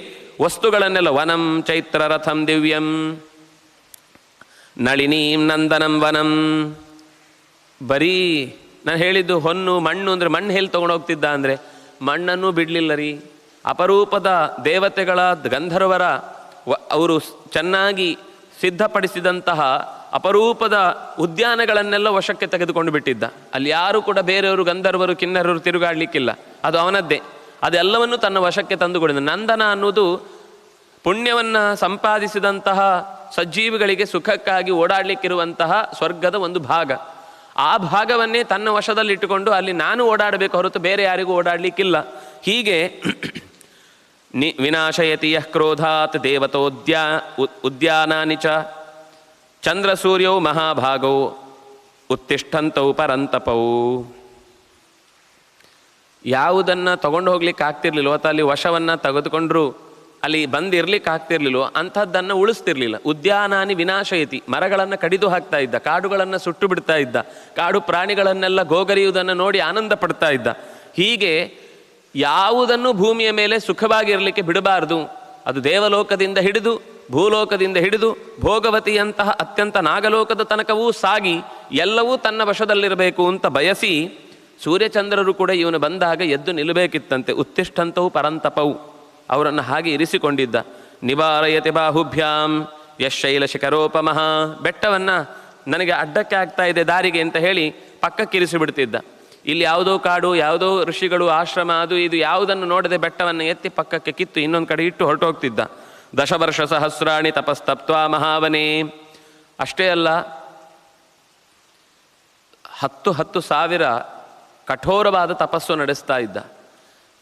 ವಸ್ತುಗಳನ್ನೆಲ್ಲ ವನಂ ಚೈತ್ರ ರಥಂ ದಿವ್ಯಂ ನಳಿನೀಂ ನಂದನಂ ವನಂ. ಬರೀ ನಾನು ಹೇಳಿದ್ದು ಹೊನ್ನು ಮಣ್ಣು ಅಂದರೆ ಮಣ್ಣು ಹೇಳಿ ತೊಗೊಂಡೋಗ್ತಿದ್ದ ಅಂದರೆ ಮಣ್ಣನ್ನು ಬಿಡಲಿಲ್ಲ ರೀ. ಅಪರೂಪದ ದೇವತೆಗಳ ಗಂಧರ್ವರ ಅವರು ಚೆನ್ನಾಗಿ ಸಿದ್ಧಪಡಿಸಿದಂತಹ ಅಪರೂಪದ ಉದ್ಯಾನಗಳನ್ನೆಲ್ಲ ವಶಕ್ಕೆ ತೆಗೆದುಕೊಂಡು ಬಿಟ್ಟಿದ್ದ. ಅಲ್ಲಿ ಯಾರೂ ಕೂಡ ಬೇರೆಯವರು ಗಂಧರ್ವರು ಕಿನ್ನರರು ತಿರುಗಾಡಲಿಕ್ಕಿಲ್ಲ, ಅದು ಅವನದ್ದೇ. ಅದೆಲ್ಲವನ್ನು ತನ್ನ ವಶಕ್ಕೆ ತಂದುಕೊಡಿದ. ನಂದನ ಅನ್ನೋದು ಪುಣ್ಯವನ್ನು ಸಂಪಾದಿಸಿದಂತಹ ಸಜ್ಜೀವಿಗಳಿಗೆ ಸುಖಕ್ಕಾಗಿ ಓಡಾಡಲಿಕ್ಕಿರುವಂತಹ ಸ್ವರ್ಗದ ಒಂದು ಭಾಗ. ಆ ಭಾಗವನ್ನೇ ತನ್ನ ವಶದಲ್ಲಿಟ್ಟುಕೊಂಡು ಅಲ್ಲಿ ನಾನು ಓಡಾಡಬೇಕು ಹೊರತು ಬೇರೆ ಯಾರಿಗೂ ಓಡಾಡಲಿಕ್ಕಿಲ್ಲ. ಹೀಗೆ ವಿನಾಶಯತಿ ಯಃ ಕ್ರೋಧಾತ್ ಉದ್ಯಾನಾನಿ ಚ ಚಂದ್ರ ಸೂರ್ಯೌ ಮಹಾಭಾಗೌ ಉತ್ತಿಷ್ಠಂತೌ ಪರಂತಪೌ. ಯಾವುದನ್ನು ತಗೊಂಡು ಹೋಗ್ಲಿಕ್ಕೆ ಆಗ್ತಿರ್ಲಿಲ್ವೋ ಅಥವಾ ಅಲ್ಲಿ ವಶವನ್ನು ತೆಗೆದುಕೊಂಡ್ರು ಅಲ್ಲಿ ಬಂದಿರ್ಲಿಕ್ಕೆ ಆಗ್ತಿರ್ಲಿಲ್ವೋ ಅಂಥದ್ದನ್ನು ಉಳಿಸ್ತಿರ್ಲಿಲ್ಲ. ಉದ್ಯಾನಾನಿ ವಿನಾಶಯತಿ, ಮರಗಳನ್ನು ಕಡಿದು ಹಾಕ್ತಾ ಇದ್ದ, ಕಾಡುಗಳನ್ನು ಸುಟ್ಟು ಬಿಡ್ತಾ ಇದ್ದ, ಕಾಡು ಪ್ರಾಣಿಗಳನ್ನೆಲ್ಲ ಗೋಗರಿಯುವುದನ್ನು ನೋಡಿ ಆನಂದ ಪಡ್ತಾ ಇದ್ದ. ಹೀಗೆ ಯಾವುದನ್ನು ಭೂಮಿಯ ಮೇಲೆ ಸುಖವಾಗಿರಲಿಕ್ಕೆ ಬಿಡಬಾರದು. ಅದು ದೇವಲೋಕದಿಂದ ಹಿಡಿದು ಭೂಲೋಕದಿಂದ ಹಿಡಿದು ಭೋಗವತಿಯಂತಹ ಅತ್ಯಂತ ನಾಗಲೋಕದ ತನಕವೂ ಸಾಗಿ ಎಲ್ಲವೂ ತನ್ನ ವಶದಲ್ಲಿರಬೇಕು ಅಂತ ಬಯಸಿ ಸೂರ್ಯಚಂದ್ರರು ಕೂಡ ಇವನು ಬಂದಾಗ ಎದ್ದು ನಿಲ್ಲಬೇಕಿತ್ತಂತೆ. ಉತ್ತಿಷ್ಠಂತವು ಪರಂತಪವು, ಅವರನ್ನು ಹಾಗೆ ಇರಿಸಿಕೊಂಡಿದ್ದ. ನಿವಾರಯತಿ ಬಾಹುಭ್ಯಾಂ ಯಶೈಲ ಶಿಖರೋಪಮಃ, ಬೆಟ್ಟವನ್ನು ನನಗೆ ಅಡ್ಡಕ್ಕೆ ಆಗ್ತಾ ಇದೆ ದಾರಿಗೆ ಅಂತ ಹೇಳಿ ಪಕ್ಕಕ್ಕಿರಿಸಿ ಬಿಡ್ತಿದ್ದ. ಇಲ್ಲಿ ಯಾವುದೋ ಕಾಡು, ಯಾವುದೋ ಋಷಿಗಳು ಆಶ್ರಮ, ಅದು ಇದು ಯಾವುದನ್ನು ನೋಡದೆ ಬೆಟ್ಟವನ್ನು ಎತ್ತಿ ಪಕ್ಕಕ್ಕೆ ಕಿತ್ತು ಇನ್ನೊಂದು ಕಡೆ ಇಟ್ಟು ಹೊರಟೋಗ್ತಿದ್ದ. ದಶವರ್ಷ ಸಹಸ್ರಾಣಿ ತಪಸ್ತಪ್ತ್ವಾ ಮಹಾವನೇ. ಅಷ್ಟೇ ಅಲ್ಲ, 10,000 ಕಠೋರವಾದ ತಪಸ್ಸು ನಡೆಸ್ತಾ ಇದ್ದ.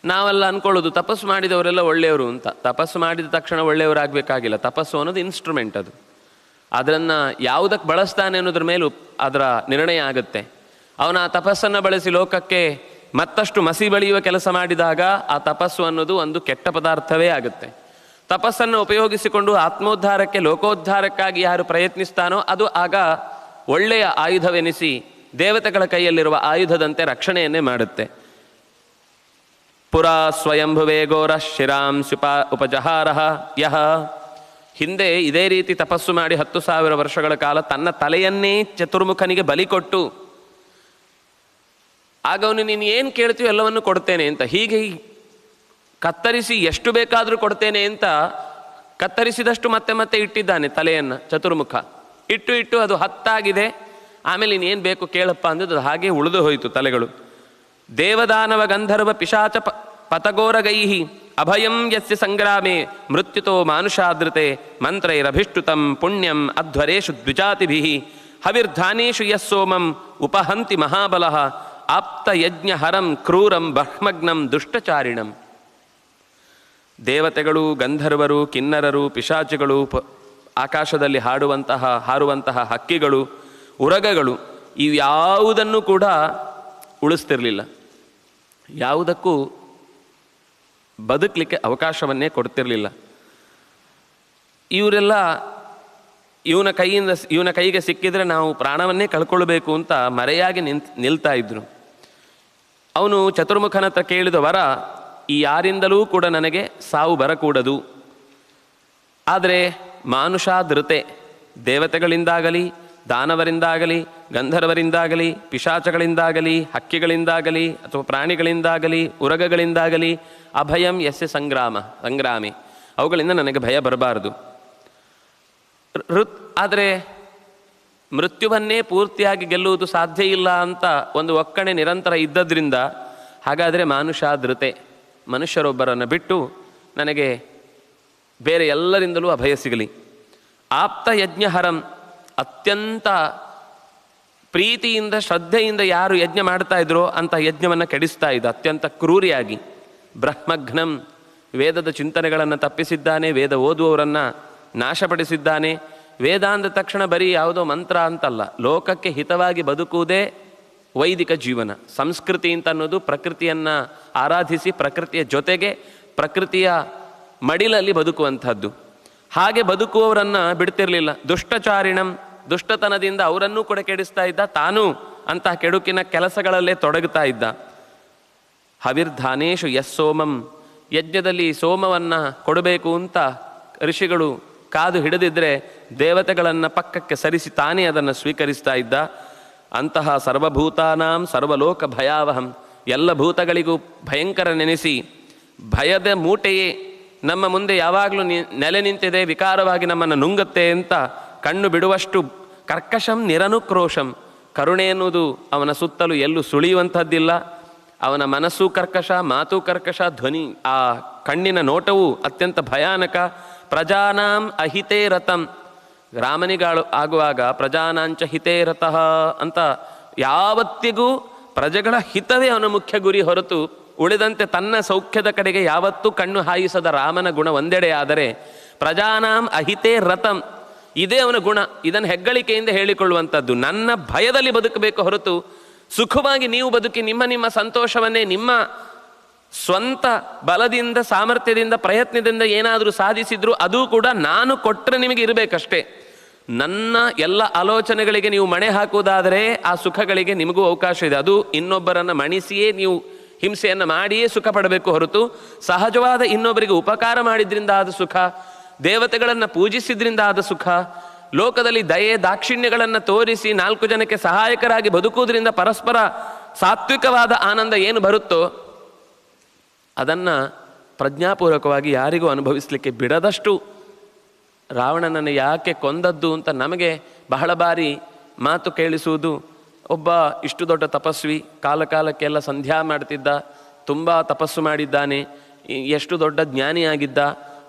ನಾವೆಲ್ಲ ಅಂದ್ಕೊಳ್ಳೋದು ತಪಸ್ಸು ಮಾಡಿದವರೆಲ್ಲ ಒಳ್ಳೆಯವರು ಅಂತ. ತಪಸ್ಸು ಮಾಡಿದ ತಕ್ಷಣ ಒಳ್ಳೆಯವರಾಗಬೇಕಾಗಿಲ್ಲ. ತಪಸ್ಸು ಅನ್ನೋದು ಇನ್ಸ್ಟ್ರೂಮೆಂಟ್, ಅದು ಅದನ್ನು ಯಾವುದಕ್ಕೆ ಬಳಸ್ತಾನೆ ಅನ್ನೋದ್ರ ಮೇಲೂ ಅದರ ನಿರ್ಣಯ ಆಗುತ್ತೆ. ಅವನ ಆ ತಪಸ್ಸನ್ನು ಬಳಸಿ ಲೋಕಕ್ಕೆ ಮತ್ತಷ್ಟು ಮಸಿ ಬಳಿಯುವ ಕೆಲಸ ಮಾಡಿದಾಗ ಆ ತಪಸ್ಸು ಅನ್ನೋದು ಒಂದು ಕೆಟ್ಟ ಪದಾರ್ಥವೇ ಆಗುತ್ತೆ. ತಪಸ್ಸನ್ನು ಉಪಯೋಗಿಸಿಕೊಂಡು ಆತ್ಮೋದ್ಧಾರಕ್ಕೆ ಲೋಕೋದ್ಧಾರಕ್ಕಾಗಿ ಯಾರು ಪ್ರಯತ್ನಿಸ್ತಾನೋ ಅದು ಆಗ ಒಳ್ಳೆಯ ಆಯುಧವೆನಿಸಿ ದೇವತೆಗಳ ಕೈಯಲ್ಲಿರುವ ಆಯುಧದಂತೆ ರಕ್ಷಣೆಯನ್ನೇ ಮಾಡುತ್ತೆ. ಪುರಾ ಸ್ವಯಂಭುವೇ ಘೋರ ಶಿರಾಂಶುಪ ಉಪಜಹಾರ ಯಹ. ಹಿಂದೆ ಇದೇ ರೀತಿ ತಪಸ್ಸು ಮಾಡಿ 10,000 ವರ್ಷಗಳ ಕಾಲ ತನ್ನ ತಲೆಯನ್ನೇ ಚತುರ್ಮುಖನಿಗೆ ಬಲಿ ಕೊಟ್ಟು ಆಗ ಅವನು ನೀನು ಏನು ಕೇಳ್ತೀಯೋ ಎಲ್ಲವನ್ನು ಕೊಡ್ತೇನೆ ಅಂತ, ಹೀಗೆ ಕತ್ತರಿಸಿ ಎಷ್ಟು ಬೇಕಾದರೂ ಕೊಡ್ತೇನೆ ಅಂತ ಕತ್ತರಿಸಿದಷ್ಟು ಮತ್ತೆ ಮತ್ತೆ ಇಟ್ಟಿದ್ದಾನೆ ತಲೆಯನ್ನು. ಚತುರ್ಮುಖ ಇಟ್ಟು ಅದು 10 ಆಗಿದೆ. ಆಮೇಲೆ ಇನ್ನೇನು ಬೇಕು ಕೇಳಪ್ಪ ಅಂದದ್ದು ಹಾಗೆ ಉಳಿದು ಹೋಯಿತು ತಲೆಗಳು. ದೇವದಾನವ ಗಂಧರ್ವ ಪಿಶಾಚ ಪತಗೋರಗೈಹಿ ಅಭಯಂ ಯಸ್ಯ ಸಂಗ್ರಾಮೇ ಮೃತ್ಯುತೋ ಮಾನುಷಾದೃತೆ ಮಂತ್ರೈರಭಿಷ್ಟುತಂ ಪುಣ್ಯಂ ಅಧ್ವರೇಷು ದ್ವಿಜಾತಿಭಿಃ ಹವಿರ್ಧಾನೇಷು ಯಸ್ಸೋಮಂ ಉಪಹಂತಿ ಮಹಾಬಲಃ ಆಪ್ತ ಯಜ್ಞ ಹರಂ ಕ್ರೂರಂ ಬ್ರಹ್ಮಗ್ನಂ ದುಷ್ಟಚಾರಿಣಂ. ದೇವತೆಗಳು, ಗಂಧರ್ವರು, ಕಿನ್ನರರು, ಪಿಶಾಚಿಗಳು, ಆಕಾಶದಲ್ಲಿ ಹಾರುವಂತಹ ಹಕ್ಕಿಗಳು, ಉರಗಗಳು, ಇವ್ಯಾವುದನ್ನು ಕೂಡ ಉಳಿಸ್ತಿರಲಿಲ್ಲ. ಯಾವುದಕ್ಕೂ ಬದುಕಲಿಕ್ಕೆ ಅವಕಾಶವನ್ನೇ ಕೊಡ್ತಿರಲಿಲ್ಲ. ಇವರೆಲ್ಲ ಇವನ ಕೈಗೆ ಸಿಕ್ಕಿದರೆ ನಾವು ಪ್ರಾಣವನ್ನೇ ಕಳ್ಕೊಳ್ಬೇಕು ಅಂತ ಮರೆಯಾಗಿ ನಿಲ್ತಾ ಇದ್ರು. ಅವನು ಚತುರ್ಮುಖನ ಹತ್ರ ಕೇಳಿದ ವರ, ಈ ಯಾರಿಂದಲೂ ಕೂಡ ನನಗೆ ಸಾವು ಬರಕೂಡದು. ಆದರೆ ಮಾನುಷಾದೃತೆ, ದೇವತೆಗಳಿಂದಾಗಲಿ ದಾನವರಿಂದಾಗಲಿ ಗಂಧರ್ವರಿಂದಾಗಲಿ ಪಿಶಾಚಗಳಿಂದಾಗಲಿ ಹಕ್ಕಿಗಳಿಂದಾಗಲಿ ಅಥವಾ ಪ್ರಾಣಿಗಳಿಂದಾಗಲಿ ಉರಗಗಳಿಂದಾಗಲಿ ಅಭಯಂ ಯಸ್ಯ ಸಂಗ್ರಾಮಿ, ಅವುಗಳಿಂದ ನನಗೆ ಭಯ ಬರಬಾರದು. ಆದರೆ ಮೃತ್ಯುವನ್ನೇ ಪೂರ್ತಿಯಾಗಿ ಗೆಲ್ಲುವುದು ಸಾಧ್ಯ ಇಲ್ಲ ಅಂತ ಒಂದು ಒಕ್ಕಣೆ ನಿರಂತರ ಇದ್ದದ್ರಿಂದ, ಹಾಗಾದರೆ ಮಾನುಷಾದೃತೆ, ಮನುಷ್ಯರೊಬ್ಬರನ್ನು ಬಿಟ್ಟು ನನಗೆ ಬೇರೆ ಎಲ್ಲರಿಂದಲೂ ಅಭಯ ಸಿಗಲಿ. ಆಪ್ತ ಯಜ್ಞಹರಂ, ಅತ್ಯಂತ ಪ್ರೀತಿಯಿಂದ ಶ್ರದ್ಧೆಯಿಂದ ಯಾರು ಯಜ್ಞ ಮಾಡ್ತಾ ಇದ್ರೋ ಅಂಥ ಯಜ್ಞವನ್ನು ಕೆಡಿಸ್ತಾ ಇದ್ದ, ಅತ್ಯಂತ ಕ್ರೂರಿಯಾಗಿ. ಬ್ರಹ್ಮಘ್ನಂ, ವೇದದ ಚಿಂತನೆಗಳನ್ನು ತಪ್ಪಿಸಿದ್ದಾನೆ, ವೇದ ಓದುವವರನ್ನು ನಾಶಪಡಿಸಿದ್ದಾನೆ. ವೇದ ಅಂದ ತಕ್ಷಣ ಬರೀ ಯಾವುದೋ ಮಂತ್ರ ಅಂತಲ್ಲ, ಲೋಕಕ್ಕೆ ಹಿತವಾಗಿ ಬದುಕುವುದೇ ವೈದಿಕ ಜೀವನ. ಸಂಸ್ಕೃತಿ ಅಂತ ಅನ್ನೋದು ಪ್ರಕೃತಿಯನ್ನು ಆರಾಧಿಸಿ ಪ್ರಕೃತಿಯ ಜೊತೆಗೆ ಪ್ರಕೃತಿಯ ಮಡಿಲಲ್ಲಿ ಬದುಕುವಂಥದ್ದು. ಹಾಗೆ ಬದುಕುವವರನ್ನು ಬಿಡ್ತಿರಲಿಲ್ಲ. ದುಷ್ಟಚಾರಿಣಂ, ದುಷ್ಟತನದಿಂದ ಅವರನ್ನೂ ಕೂಡ ಕೆಡಿಸ್ತಾ ಇದ್ದ, ತಾನೂ ಅಂತಹ ಕೆಡುಕಿನ ಕೆಲಸಗಳಲ್ಲೇ ತೊಡಗುತ್ತಾ ಇದ್ದ. ಹವಿರ್ಧಾನೇಶು ಸೋಮಂ, ಯಜ್ಞದಲ್ಲಿ ಸೋಮವನ್ನು ಕೊಡಬೇಕು ಅಂತ ಋಷಿಗಳು ಕಾದು ಹಿಡಿದಿದ್ದರೆ ದೇವತೆಗಳನ್ನು ಪಕ್ಕಕ್ಕೆ ಸರಿಸಿ ತಾನೇ ಅದನ್ನು ಸ್ವೀಕರಿಸ್ತಾ ಇದ್ದ. ಅಂತಹ ಸರ್ವಭೂತಾನಾಂ ಸರ್ವಲೋಕ ಭಯಾವಹಂ, ಎಲ್ಲ ಭೂತಗಳಿಗೂ ಭಯಂಕರ ನೆನೆಸಿ, ಭಯದ ಮೂಟೆಯೇ ನಮ್ಮ ಮುಂದೆ ಯಾವಾಗಲೂ ನೆಲೆ ನಿಂತಿದೆ, ವಿಕಾರವಾಗಿ ನಮ್ಮನ್ನು ನುಂಗುತ್ತೆ ಅಂತ ಕಣ್ಣು ಬಿಡುವಷ್ಟು ಕರ್ಕಶಂ ನಿರನುಕ್ರೋಶಂ, ಕರುಣೆ ಎನ್ನುವುದು ಅವನ ಸುತ್ತಲೂ ಎಲ್ಲೂ ಸುಳಿಯುವಂಥದ್ದಿಲ್ಲ. ಅವನ ಮನಸ್ಸು ಕರ್ಕಶ, ಮಾತು ಕರ್ಕಶ, ಧ್ವನಿ, ಆ ಕಣ್ಣಿನ ನೋಟವು ಅತ್ಯಂತ ಭಯಾನಕ. ಪ್ರಜಾನಾಂ ಅಹಿತೇ ರಥಂ, ರಾಮನಿಗಾಳು ಆಗುವಾಗ ಪ್ರಜಾನಾಂಚ ಹಿತೇ ರಥಃ ಅಂತ ಯಾವತ್ತಿಗೂ ಪ್ರಜೆಗಳ ಹಿತವೇ ಅವನ ಮುಖ್ಯ ಗುರಿ ಹೊರತು ಉಳಿದಂತೆ ತನ್ನ ಸೌಖ್ಯದ ಕಡೆಗೆ ಯಾವತ್ತೂ ಕಣ್ಣು ಹಾಯಿಸದ ರಾಮನ ಗುಣ ಒಂದೆಡೆ ಆದರೆ, ಪ್ರಜಾನಾಂ ಅಹಿತೇ ರಥಂ ಇದೇ ಅವನ ಗುಣ. ಇದನ್ನು ಹೆಗ್ಗಳಿಕೆಯಿಂದ ಹೇಳಿಕೊಳ್ಳುವಂಥದ್ದು. ನನ್ನ ಭಯದಲ್ಲಿ ಬದುಕಬೇಕು ಹೊರತು ಸುಖವಾಗಿ ನೀವು ಬದುಕಿ ನಿಮ್ಮ ಸಂತೋಷವನ್ನೇ ನಿಮ್ಮ ಸ್ವಂತ ಬಲದಿಂದ ಸಾಮರ್ಥ್ಯದಿಂದ ಪ್ರಯತ್ನದಿಂದ ಏನಾದರೂ ಸಾಧಿಸಿದ್ರು ಅದೂ ಕೂಡ ನಾನು ಕೊಟ್ಟರೆ ನಿಮಗೆ ಇರಬೇಕಷ್ಟೇ. ನನ್ನ ಎಲ್ಲ ಆಲೋಚನೆಗಳಿಗೆ ನೀವು ಮಣೆ ಹಾಕುವುದಾದರೆ ಆ ಸುಖಗಳಿಗೆ ನಿಮಗೂ ಅವಕಾಶ ಇದೆ. ಅದು ಇನ್ನೊಬ್ಬರನ್ನು ಮಣಿಸಿಯೇ ನೀವು ಹಿಂಸೆಯನ್ನು ಮಾಡಿಯೇ ಸುಖ ಪಡಬೇಕು ಹೊರತು ಸಹಜವಾದ ಇನ್ನೊಬ್ಬರಿಗೆ ಉಪಕಾರ ಮಾಡಿದ್ರಿಂದ ಆದ ಸುಖ, ದೇವತೆಗಳನ್ನು ಪೂಜಿಸಿದ್ರಿಂದ ಆದ ಸುಖ, ಲೋಕದಲ್ಲಿ ದಯೆ ದಾಕ್ಷಿಣ್ಯಗಳನ್ನು ತೋರಿಸಿ 4 ಜನಕ್ಕೆ ಸಹಾಯಕರಾಗಿ ಬದುಕುವುದರಿಂದ ಪರಸ್ಪರ ಸಾತ್ವಿಕವಾದ ಆನಂದ ಏನು ಬರುತ್ತೋ ಅದನ್ನು ಪ್ರಜ್ಞಾಪೂರ್ವಕವಾಗಿ ಯಾರಿಗೂ ಅನುಭವಿಸಲಿಕ್ಕೆ ಬಿಡದಷ್ಟು ರಾವಣನನ್ನು ಯಾಕೆ ಕೊಂದದ್ದು ಅಂತ ನಮಗೆ ಬಹಳ ಬಾರಿ ಮಾತು ಕೇಳಿಸುವುದು. ಒಬ್ಬ ಇಷ್ಟು ದೊಡ್ಡ ತಪಸ್ವಿ, ಕಾಲಕ್ಕೆಲ್ಲ ಸಂಧ್ಯಾ ಮಾಡ್ತಿದ್ದ, ತುಂಬ ತಪಸ್ಸು ಮಾಡಿದ್ದಾನೆ, ಎಷ್ಟು ದೊಡ್ಡ ಜ್ಞಾನಿಯಾಗಿದ್ದ,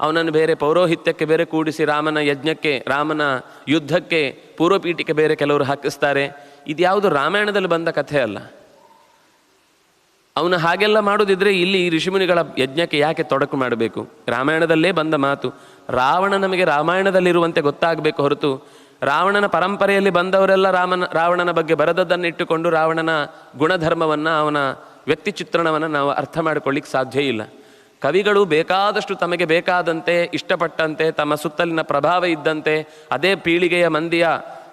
ಅವನನ್ನು ಬೇರೆ ಪೌರೋಹಿತ್ಯಕ್ಕೆ ಬೇರೆ ಕೂಡಿಸಿ ರಾಮನ ಯಜ್ಞಕ್ಕೆ, ರಾಮನ ಯುದ್ಧಕ್ಕೆ ಪೂರ್ವಪೀಠಿಕೆ ಬೇರೆ ಕೆಲವರು ಹಾಕಿಸ್ತಾರೆ. ಇದ್ಯಾವುದು ರಾಮಾಯಣದಲ್ಲಿ ಬಂದ ಕಥೆ ಅಲ್ಲ. ಅವನು ಹಾಗೆಲ್ಲ ಮಾಡೋದಿದ್ರೆ ಇಲ್ಲಿ ಋಷಿಮುನಿಗಳ ಯಜ್ಞಕ್ಕೆ ಯಾಕೆ ತೊಡಕು ಮಾಡಬೇಕು? ರಾಮಾಯಣದಲ್ಲೇ ಬಂದ ಮಾತು. ರಾವಣ ನಮಗೆ ರಾಮಾಯಣದಲ್ಲಿರುವಂತೆ ಗೊತ್ತಾಗಬೇಕು ಹೊರತು ರಾವಣನ ಪರಂಪರೆಯಲ್ಲಿ ಬಂದವರೆಲ್ಲ ರಾವಣನ ಬಗ್ಗೆ ಬರೆದದ್ದನ್ನು ಇಟ್ಟುಕೊಂಡು ರಾವಣನ ಗುಣಧರ್ಮವನ್ನು, ಅವನ ವ್ಯಕ್ತಿ ಚಿತ್ರಣವನ್ನು ನಾವು ಅರ್ಥ ಮಾಡಿಕೊಳ್ಳಿಕ್ಕೆ ಸಾಧ್ಯ ಇಲ್ಲ. ಕವಿಗಳು ಬೇಕಾದಷ್ಟು ತಮಗೆ ಬೇಕಾದಂತೆ, ಇಷ್ಟಪಟ್ಟಂತೆ, ತಮ್ಮ ಸುತ್ತಲಿನ ಪ್ರಭಾವ ಇದ್ದಂತೆ ಅದೇ ಪೀಳಿಗೆಯ ಮಂದಿಯ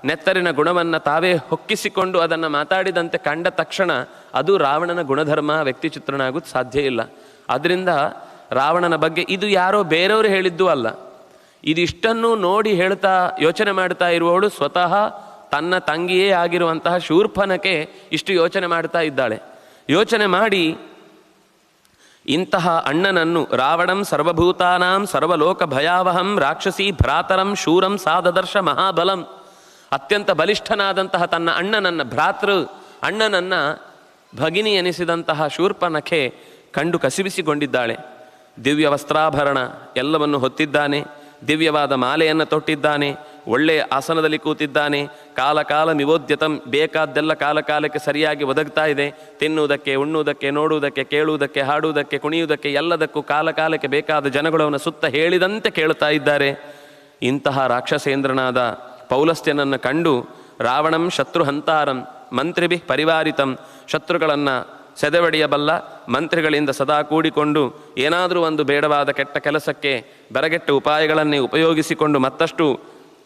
ನೆತ್ತರಿನ ಗುಣವನ್ನು ತಾವೇ ಹೊಕ್ಕಿಸಿಕೊಂಡು ಅದನ್ನು ಮಾತಾಡಿದಂತೆ ಕಂಡ ತಕ್ಷಣ ಅದು ರಾವಣನ ಗುಣಧರ್ಮ, ವ್ಯಕ್ತಿ ಚಿತ್ರಣ ಆಗೋದು ಸಾಧ್ಯ ಇಲ್ಲ. ಆದ್ದರಿಂದ ರಾವಣನ ಬಗ್ಗೆ ಇದು ಯಾರೋ ಬೇರೆಯವರು ಹೇಳಿದ್ದೂ ಅಲ್ಲ. ಇದಿಷ್ಟನ್ನು ನೋಡಿ ಹೇಳ್ತಾ ಯೋಚನೆ ಮಾಡ್ತಾ ಇರುವವಳು ಸ್ವತಃ ತನ್ನ ತಂಗಿಯೇ ಆಗಿರುವಂತಹ ಶೂರ್ಪನಖೆ ಇಷ್ಟು ಯೋಚನೆ ಮಾಡ್ತಾ ಇದ್ದಾಳೆ. ಯೋಚನೆ ಮಾಡಿ ಇಂತಹ ಅಣ್ಣನನ್ನು ರಾವಣಂ ಸರ್ವಭೂತಾನಾಂ ಸರ್ವಲೋಕ ಭಯಾವಹಂ ರಾಕ್ಷಸಿ ಭ್ರಾತರಂ ಶೂರಂ ಸಾದದರ್ಶ ಮಹಾಬಲಂ, ಅತ್ಯಂತ ಬಲಿಷ್ಠನಾದಂತಹ ತನ್ನ ಅಣ್ಣನನ್ನು ಭಗಿನಿ ಎನಿಸಿದಂತಹ ಶೂರ್ಪನಖೆ ಕಂಡು ಕಸಿಬಿಸಿಕೊಂಡಿದ್ದಾಳೆ. ದಿವ್ಯ ವಸ್ತ್ರಾಭರಣ ಎಲ್ಲವನ್ನು ಹೊತ್ತಿದ್ದಾನೆ, ದಿವ್ಯವಾದ ಮಾಲೆಯನ್ನು ತೊಟ್ಟಿದ್ದಾನೆ, ಒಳ್ಳೆಯ ಆಸನದಲ್ಲಿ ಕೂತಿದ್ದಾನೆ, ಕಾಲ ಮಿವೋದ್ಯತಂ, ಬೇಕಾದ್ದೆಲ್ಲ ಕಾಲಕ್ಕೆ ಸರಿಯಾಗಿ ಒದಗ್ತಾ ಇದೆ. ತಿನ್ನುವುದಕ್ಕೆ, ಉಣ್ಣುವುದಕ್ಕೆ, ನೋಡುವುದಕ್ಕೆ, ಕೇಳುವುದಕ್ಕೆ, ಹಾಡುವುದಕ್ಕೆ, ಕುಣಿಯುವುದಕ್ಕೆ ಎಲ್ಲದಕ್ಕೂ ಕಾಲಕ್ಕೆ ಬೇಕಾದ ಜನಗಳು ಅವನ ಸುತ್ತ ಹೇಳಿದಂತೆ ಕೇಳ್ತಾ ಇದ್ದಾರೆ. ಇಂತಹ ರಾಕ್ಷಸೇಂದ್ರನಾದ ಪೌಲಸ್ತ್ಯನನ್ನು ಕಂಡು ರಾವಣಂ ಶತ್ರುಹಂತಾರಂ ಮಂತ್ರಿಭಿ ಪರಿವಾರಿತಂ, ಶತ್ರುಗಳನ್ನು ಸೆದೆಬಡಿಯಬಲ್ಲ ಮಂತ್ರಿಗಳಿಂದ ಸದಾ ಕೂಡಿಕೊಂಡು ಏನಾದರೂ ಒಂದು ಬೇಡವಾದ ಕೆಟ್ಟ ಕೆಲಸಕ್ಕೆ ಬೆರಗೆಟ್ಟ ಉಪಾಯಗಳನ್ನೇ ಉಪಯೋಗಿಸಿಕೊಂಡು ಮತ್ತಷ್ಟು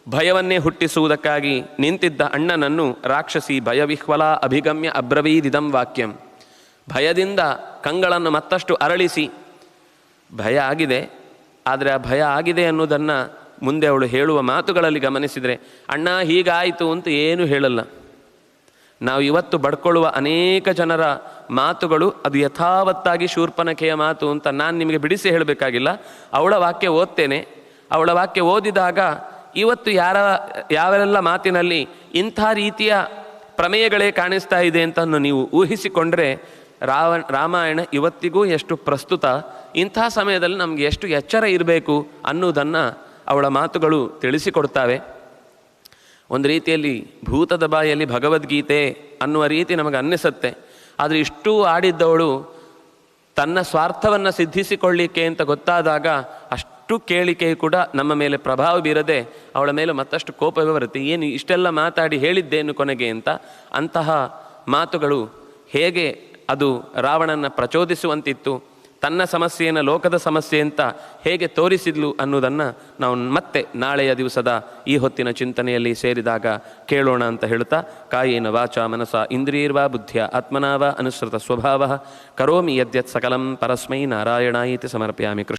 ಭಯವನ್ನೇ ಹುಟ್ಟಿಸುವುದಕ್ಕಾಗಿ ನಿಂತಿದ್ದ ಅಣ್ಣನನ್ನು ರಾಕ್ಷಸಿ ಭಯವಿಹ್ವಲ ಅಭಿಗಮ್ಯ ಅಬ್ರವೀದಿದಂ ವಾಕ್ಯಂ. ಭಯದಿಂದ ಕಂಗಳನ್ನು ಮತ್ತಷ್ಟು ಅರಳಿಸಿ, ಭಯ ಆಗಿದೆ, ಆದರೆ ಆ ಭಯ ಆಗಿದೆ ಅನ್ನೋದನ್ನು ಮುಂದೆ ಅವಳು ಹೇಳುವ ಮಾತುಗಳಲ್ಲಿ ಗಮನಿಸಿದರೆ ಅಣ್ಣ ಹೀಗಾಯಿತು ಅಂತ ಏನೂ ಹೇಳಲ್ಲ. ನಾವು ಇವತ್ತು ಬಡ್ಕೊಳ್ಳುವ ಅನೇಕ ಜನರ ಮಾತುಗಳು ಅದು ಯಥಾವತ್ತಾಗಿ ಶೂರ್ಪನಖೆಯ ಮಾತು ಅಂತ ನಾನು ನಿಮಗೆ ಬಿಡಿಸಿ ಹೇಳಬೇಕಾಗಿಲ್ಲ. ಅವಳ ವಾಕ್ಯ ಓದ್ತೇನೆ. ಅವಳ ವಾಕ್ಯ ಓದಿದಾಗ ಇವತ್ತು ಯಾವೆಲ್ಲ ಮಾತಿನಲ್ಲಿ ಇಂಥ ರೀತಿಯ ಪ್ರಮೇಯಗಳೇ ಕಾಣಿಸ್ತಾ ಇದೆ ಅಂತ ನೀವು ಊಹಿಸಿಕೊಂಡ್ರೆ ರಾಮಾಯಣ ಇವತ್ತಿಗೂ ಎಷ್ಟು ಪ್ರಸ್ತುತ, ಇಂಥ ಸಮಯದಲ್ಲಿ ನಮಗೆ ಎಷ್ಟು ಎಚ್ಚರ ಇರಬೇಕು ಅನ್ನೋದನ್ನು ಅವಳ ಮಾತುಗಳು ತಿಳಿಸಿಕೊಡ್ತಾವೆ. ಒಂದು ರೀತಿಯಲ್ಲಿ ಭೂತದ ಬಾಯಲ್ಲಿ ಭಗವದ್ಗೀತೆ ಅನ್ನುವ ರೀತಿ ನಮಗೆ ಅನ್ನಿಸುತ್ತೆ. ಆದರೆ ಇಷ್ಟೂ ಆಡಿದ್ದವಳು ತನ್ನ ಸ್ವಾರ್ಥವನ್ನು ಸಿದ್ಧಿಸಿಕೊಳ್ಳಿಕ್ಕೆ ಅಂತ ಗೊತ್ತಾದಾಗ ಅಷ್ಟು ಕೇಳಿಕೆ ಕೂಡ ನಮ್ಮ ಮೇಲೆ ಪ್ರಭಾವ ಬೀರದೆ ಅವಳ ಮೇಲೆ ಮತ್ತಷ್ಟು ಕೋಪವೇ ಬರುತ್ತೆ. ಏನು ಇಷ್ಟೆಲ್ಲ ಮಾತಾಡಿ ಹೇಳಿದ್ದೇನು ಕೊನೆಗೆ ಅಂತ. ಅಂತಹ ಮಾತುಗಳು ಹೇಗೆ ಅದು ರಾವಣನ ಪ್ರಚೋದಿಸುವಂತಿತ್ತು, ತನ್ನ ಸಮಸ್ಯೆಯನ್ನು ಲೋಕದ ಸಮಸ್ಯೆ ಅಂತ ಹೇಗೆ ತೋರಿಸಿದ್ಲು ಅನ್ನೋದನ್ನು ನಾವು ಮತ್ತೆ ನಾಳೆಯ ದಿವಸದ ಈ ಹೊತ್ತಿನ ಚಿಂತನೆಯಲ್ಲಿ ಸೇರಿದಾಗ ಕೇಳೋಣ ಅಂತ ಹೇಳ್ತಾ, ಕಾಯೇನ ವಾಚ ಮನಸ ಇಂದ್ರಿಯರ್ವಾ ಬುದ್ಧಿಯ ಆತ್ಮನಾವ ಅನುಸೃತ ಸ್ವಭಾವ ಕರೋಮಿ ಯದ್ಯತ್ ಸಕಲಂ ಪರಸ್ಮೈ ನಾರಾಯಣಾಯಿತಿ ಸಮರ್ಪಯಾಮಿ.